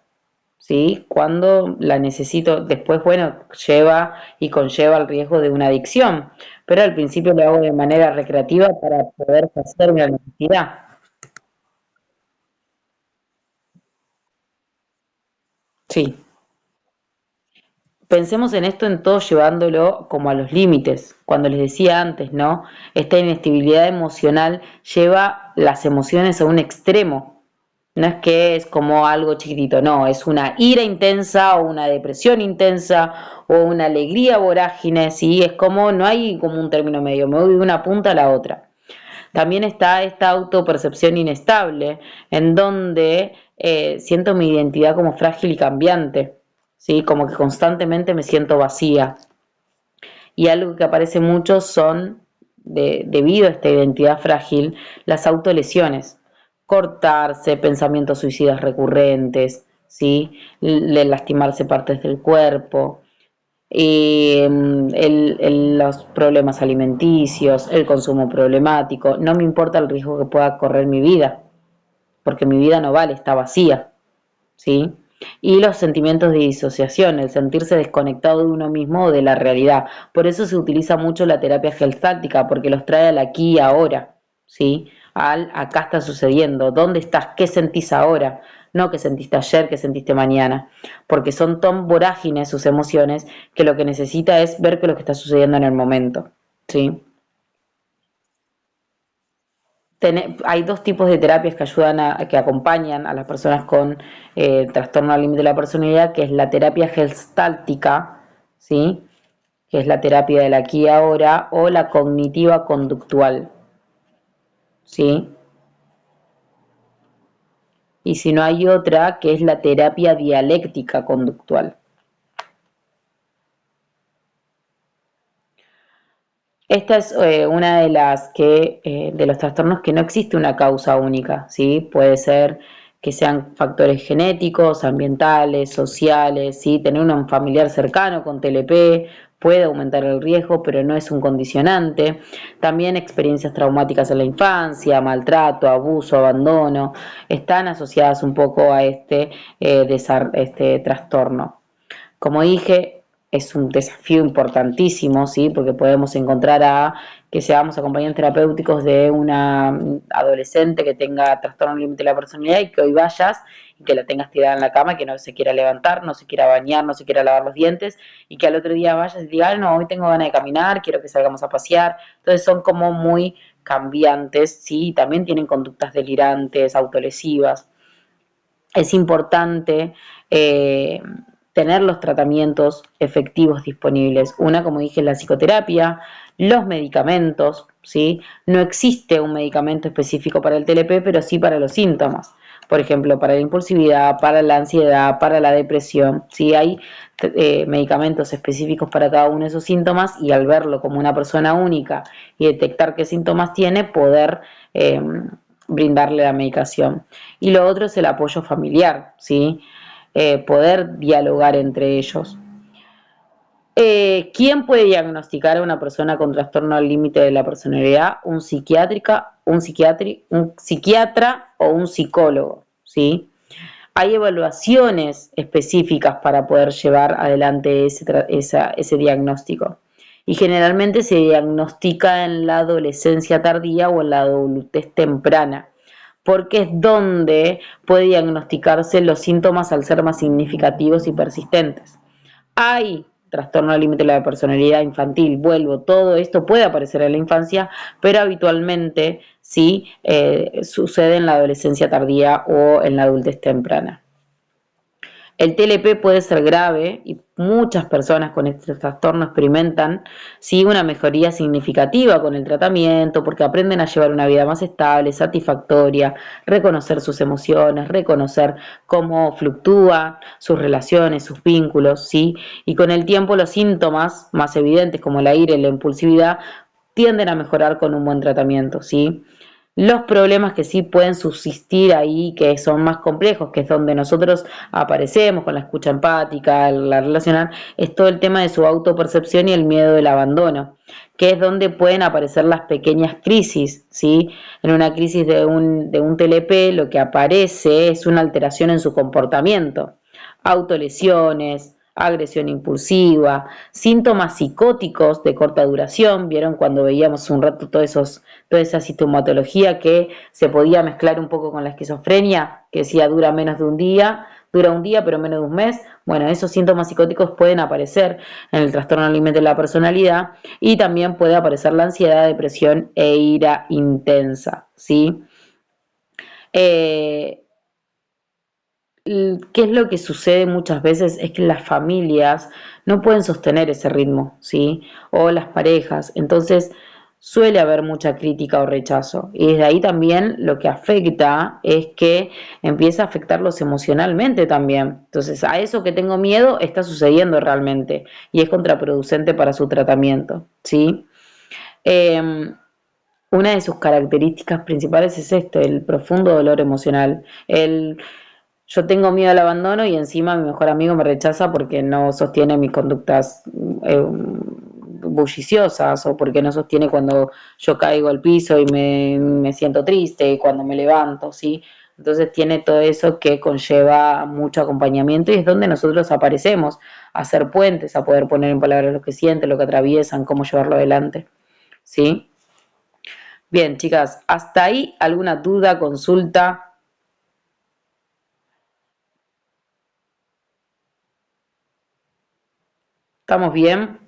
¿sí? Cuando la necesito, después, bueno, lleva y conlleva el riesgo de una adicción, pero al principio lo hago de manera recreativa para poder hacer una necesidad. Sí, pensemos en esto en todo llevándolo como a los límites. Cuando les decía antes, ¿no? Esta inestabilidad emocional lleva las emociones a un extremo. No es que es como algo chiquitito, no, es una ira intensa o una depresión intensa o una alegría vorágine, sí, es como, no hay como un término medio, me voy de una punta a la otra. También está esta autopercepción inestable, en donde siento mi identidad como frágil y cambiante, ¿sí? Como que constantemente me siento vacía. Y algo que aparece mucho son, debido a esta identidad frágil, las autolesiones. Cortarse, pensamientos suicidas recurrentes, ¿sí? Lastimarse partes del cuerpo, los problemas alimenticios, el consumo problemático. No me importa el riesgo que pueda correr mi vida, porque mi vida no vale, está vacía, ¿sí? Y los sentimientos de disociación, el sentirse desconectado de uno mismo o de la realidad. Por eso se utiliza mucho la terapia gestáltica, porque los trae al aquí y ahora, ¿sí? Al acá está sucediendo, ¿dónde estás? ¿Qué sentís ahora? No qué sentiste ayer, qué sentiste mañana, porque son tan vorágines sus emociones que lo que necesita es ver qué es lo que está sucediendo en el momento, ¿sí? Hay dos tipos de terapias que que acompañan a las personas con trastorno al límite de la personalidad, que es la terapia gestáltica, ¿sí? Que es la terapia del aquí y ahora, o la cognitiva conductual, ¿sí? Y si no hay otra, que es la terapia dialéctica conductual. Esta es una de las de los trastornos que no existe una causa única, ¿sí? Puede ser que sean factores genéticos, ambientales, sociales, ¿sí? Tener un familiar cercano con TLP puede aumentar el riesgo, pero no es un condicionante. También experiencias traumáticas en la infancia, maltrato, abuso, abandono, están asociadas un poco a este trastorno. Como dije, es un desafío importantísimo, ¿sí? Porque podemos encontrar a que seamos acompañantes terapéuticos de una adolescente que tenga trastorno límite de la personalidad y que hoy vayas y que la tengas tirada en la cama, que no se quiera levantar, no se quiera bañar, no se quiera lavar los dientes y que al otro día vayas y digas, no, hoy tengo ganas de caminar, quiero que salgamos a pasear. Entonces son como muy cambiantes, ¿sí? También tienen conductas delirantes, autolesivas. Es importante eh, tener los tratamientos efectivos disponibles. Una, como dije, la psicoterapia, los medicamentos, ¿sí? No existe un medicamento específico para el TLP, pero sí para los síntomas. Por ejemplo, para la impulsividad, para la ansiedad, para la depresión, ¿sí? Hay medicamentos específicos para cada uno de esos síntomas y al verlo como una persona única y detectar qué síntomas tiene, poder eh, brindarle la medicación. Y lo otro es el apoyo familiar, ¿sí? Poder dialogar entre ellos. ¿Quién puede diagnosticar a una persona con trastorno al límite de la personalidad? Un psiquiatra o un psicólogo, ¿sí? Hay evaluaciones específicas para poder llevar adelante ese diagnóstico. Y generalmente se diagnostica en la adolescencia tardía o en la adultez temprana, porque es donde puede diagnosticarse los síntomas al ser más significativos y persistentes. Hay trastorno límite de la personalidad infantil, vuelvo, todo esto puede aparecer en la infancia, pero habitualmente sí sucede en la adolescencia tardía o en la adultez temprana. El TLP puede ser grave y muchas personas con este trastorno experimentan sí una mejoría significativa con el tratamiento porque aprenden a llevar una vida más estable, satisfactoria, reconocer sus emociones, reconocer cómo fluctúan sus relaciones, sus vínculos, ¿sí? Y con el tiempo los síntomas más evidentes como la ira y la impulsividad tienden a mejorar con un buen tratamiento, ¿sí? Los problemas que sí pueden subsistir ahí, que son más complejos, que es donde nosotros aparecemos con la escucha empática, la relacional, es todo el tema de su autopercepción y el miedo del abandono, que es donde pueden aparecer las pequeñas crisis, ¿sí? En una crisis de un TLP lo que aparece es una alteración en su comportamiento. autolesiones, agresión impulsiva, síntomas psicóticos de corta duración. Vieron cuando veíamos un rato toda esa sintomatología que se podía mezclar un poco con la esquizofrenia, que decía dura menos de un día, dura un día pero menos de un mes. Bueno, esos síntomas psicóticos pueden aparecer en el trastorno límite de la personalidad y también puede aparecer la ansiedad, depresión e ira intensa, ¿sí? Eh, ¿Qué es lo que sucede muchas veces? Es que las familias no pueden sostener ese ritmo, ¿sí? O las parejas. Entonces suele haber mucha crítica o rechazo. Y desde ahí también lo que afecta es que empieza a afectarlos emocionalmente también. Entonces a eso que tengo miedo está sucediendo realmente y es contraproducente para su tratamiento, ¿sí? Eh, una de sus características principales es esto, el profundo dolor emocional, el yo tengo miedo al abandono y encima mi mejor amigo me rechaza porque no sostiene mis conductas bulliciosas o porque no sostiene cuando yo caigo al piso y me siento triste, cuando me levanto, ¿sí? Entonces tiene todo eso que conlleva mucho acompañamiento y es donde nosotros aparecemos, a hacer puentes, a poder poner en palabras lo que sienten, lo que atraviesan, cómo llevarlo adelante, ¿sí? Bien, chicas, hasta ahí alguna duda, consulta, ¿estamos bien?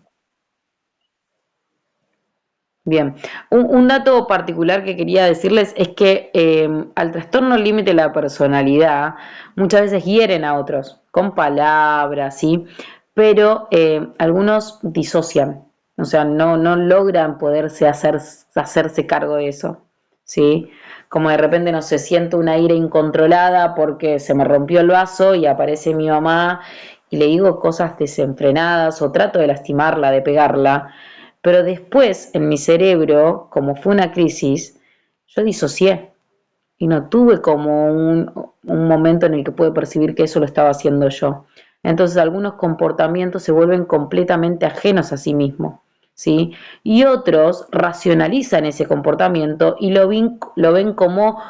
Bien, un dato particular que quería decirles es que al trastorno límite de la personalidad muchas veces hieren a otros con palabras, ¿sí? Pero algunos disocian, o sea, no logran hacerse cargo de eso, ¿sí? Como de repente, no sé, siento una ira incontrolada porque se me rompió el vaso y aparece mi mamá y le digo cosas desenfrenadas o trato de lastimarla, de pegarla, pero después, en mi cerebro, como fue una crisis, yo disocié y no tuve como un momento en el que pude percibir que eso lo estaba haciendo yo. Entonces algunos comportamientos se vuelven completamente ajenos a sí mismo, ¿sí? Y otros racionalizan ese comportamiento y lo ven como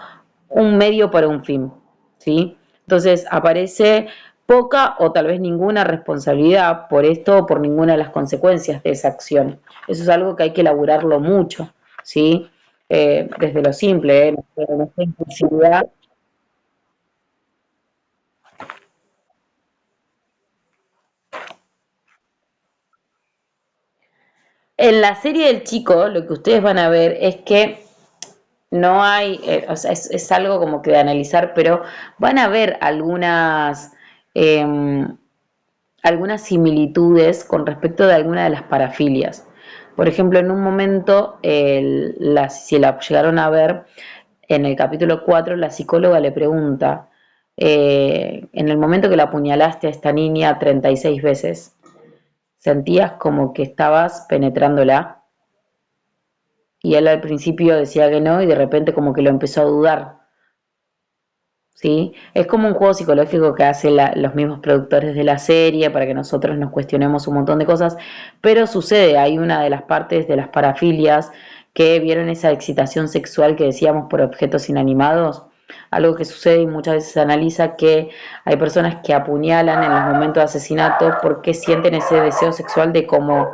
un medio para un fin, ¿sí? Entonces aparece poca o tal vez ninguna responsabilidad por esto o por ninguna de las consecuencias de esa acción. Eso es algo que hay que elaborarlo mucho, ¿sí? Desde lo simple, nuestra impulsividad. En la serie del chico, lo que ustedes van a ver es que no hay, o sea, es algo como que de analizar, pero van a ver eh, algunas similitudes con respecto de alguna de las parafilias. Por ejemplo, en un momento, si la llegaron a ver, en el capítulo 4 la psicóloga le pregunta, en el momento que la apuñalaste a esta niña 36 veces, ¿sentías como que estabas penetrándola? Y él al principio decía que no y de repente como que lo empezó a dudar. ¿Sí? Es como un juego psicológico que hacen los mismos productores de la serie para que nosotros nos cuestionemos un montón de cosas, pero sucede, hay una de las partes de las parafilias que vieron esa excitación sexual que decíamos por objetos inanimados, algo que sucede y muchas veces se analiza que hay personas que apuñalan en los momentos de asesinato porque sienten ese deseo sexual de como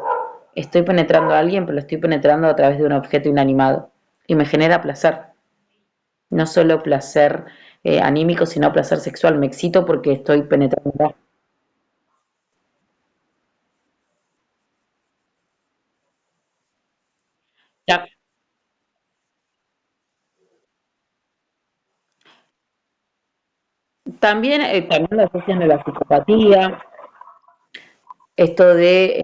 estoy penetrando a alguien, pero lo estoy penetrando a través de un objeto inanimado y me genera placer, no solo placer anímico, sino placer sexual. Me excito porque estoy penetrando. Ya, también lo asocian a la psicopatía, esto de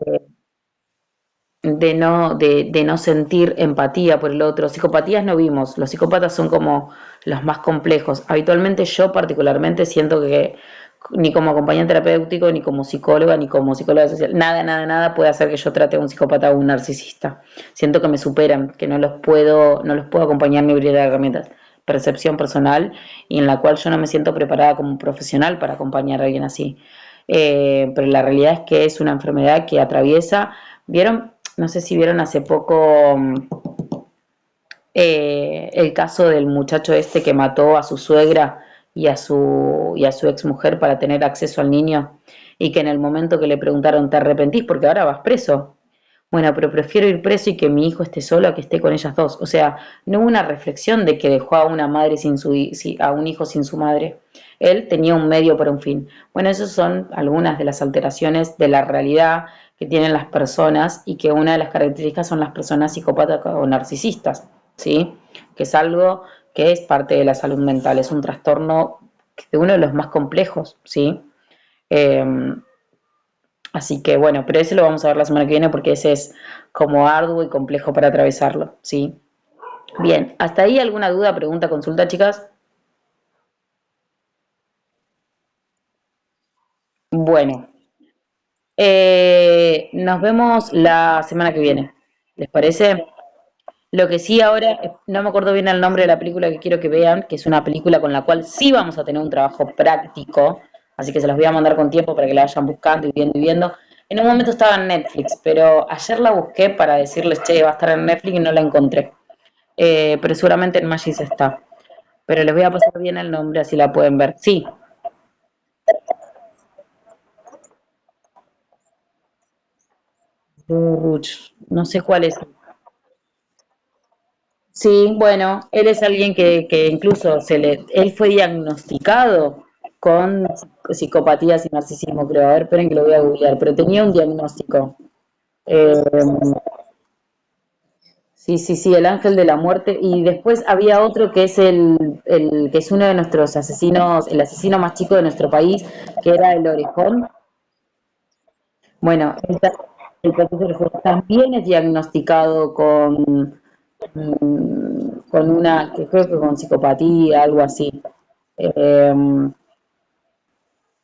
no sentir empatía por el otro. Psicopatías no vimos, los psicópatas son como los más complejos. Habitualmente yo particularmente siento que ni como acompañante terapéutico, ni como psicóloga, ni como psicóloga social, nada puede hacer que yo trate a un psicópata o un narcisista. Siento que me superan, que no los puedo acompañar ni brindar herramientas. Percepción personal y en la cual yo no me siento preparada como profesional para acompañar a alguien así. Pero la realidad es que es una enfermedad que atraviesa. ¿Vieron? No sé si vieron hace poco el caso del muchacho este que mató a su suegra, y a su exmujer para tener acceso al niño y que en el momento que le preguntaron, ¿te arrepentís? Porque ahora vas preso. Bueno, pero prefiero ir preso y que mi hijo esté solo a que esté con ellas dos. O sea, no hubo una reflexión de que dejó a una madre sin su, a un hijo sin su madre. Él tenía un medio para un fin. Bueno, esas son algunas de las alteraciones de la realidad que tienen las personas y que una de las características son las personas psicópatas o narcisistas, ¿sí? Que es algo que es parte de la salud mental, es un trastorno de uno de los más complejos, ¿sí? Eh, Así que bueno, pero ese lo vamos a ver la semana que viene porque ese es como arduo y complejo para atravesarlo, ¿sí? Bien, ¿hasta ahí alguna duda, pregunta, consulta, chicas? Bueno, nos vemos la semana que viene. ¿Les parece? Lo que sí ahora, no me acuerdo bien el nombre de la película que quiero que vean, que es una película con la cual sí vamos a tener un trabajo práctico, así que se los voy a mandar con tiempo para que la vayan buscando y viendo y viendo. En un momento estaba en Netflix, pero ayer la busqué para decirles, che, va a estar en Netflix y no la encontré. Pero seguramente en Magis está. Pero les voy a pasar bien el nombre, así la pueden ver. Sí, Ruch, no sé cuál es. Sí, bueno, él es alguien que incluso él fue diagnosticado con psicopatías y narcisismo, creo. A ver, esperen que lo voy a googlear, pero tenía un diagnóstico. Eh, sí, sí, sí, el ángel de la muerte. Y después había otro que es que es uno de nuestros asesinos, el asesino más chico de nuestro país, que era el Orejón. Bueno, el profesor Orejón también es diagnosticado con una, que creo que con psicopatía, algo así. Eh,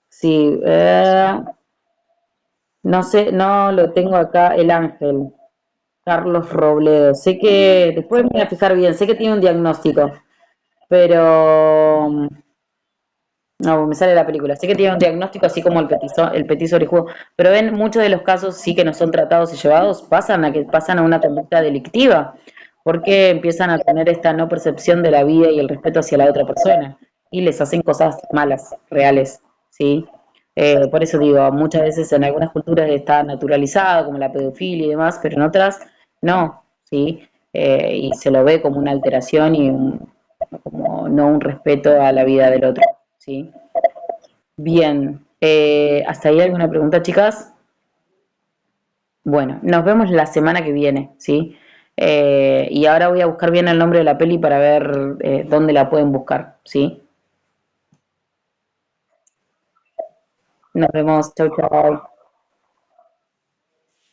sí, no sé, no lo tengo acá, el ángel, Carlos Robledo. Sé que, después me voy a fijar bien, sé que tiene un diagnóstico, pero no, me sale la película. Sé que tiene un diagnóstico así como el petiso orejudo, pero ven, muchos de los casos sí que no son tratados y llevados, pasan a una conducta delictiva, porque empiezan a tener esta no percepción de la vida y el respeto hacia la otra persona, y les hacen cosas malas, reales, ¿sí? Por eso digo, muchas veces en algunas culturas está naturalizado, como la pedofilia y demás, pero en otras no, ¿sí? Y se lo ve como una alteración y como no un respeto a la vida del otro, ¿sí? Bien, ¿hasta ahí alguna pregunta, chicas? Bueno, nos vemos la semana que viene, ¿sí? Y ahora voy a buscar bien el nombre de la peli para ver dónde la pueden buscar, ¿sí? Nos vemos, chau, chau.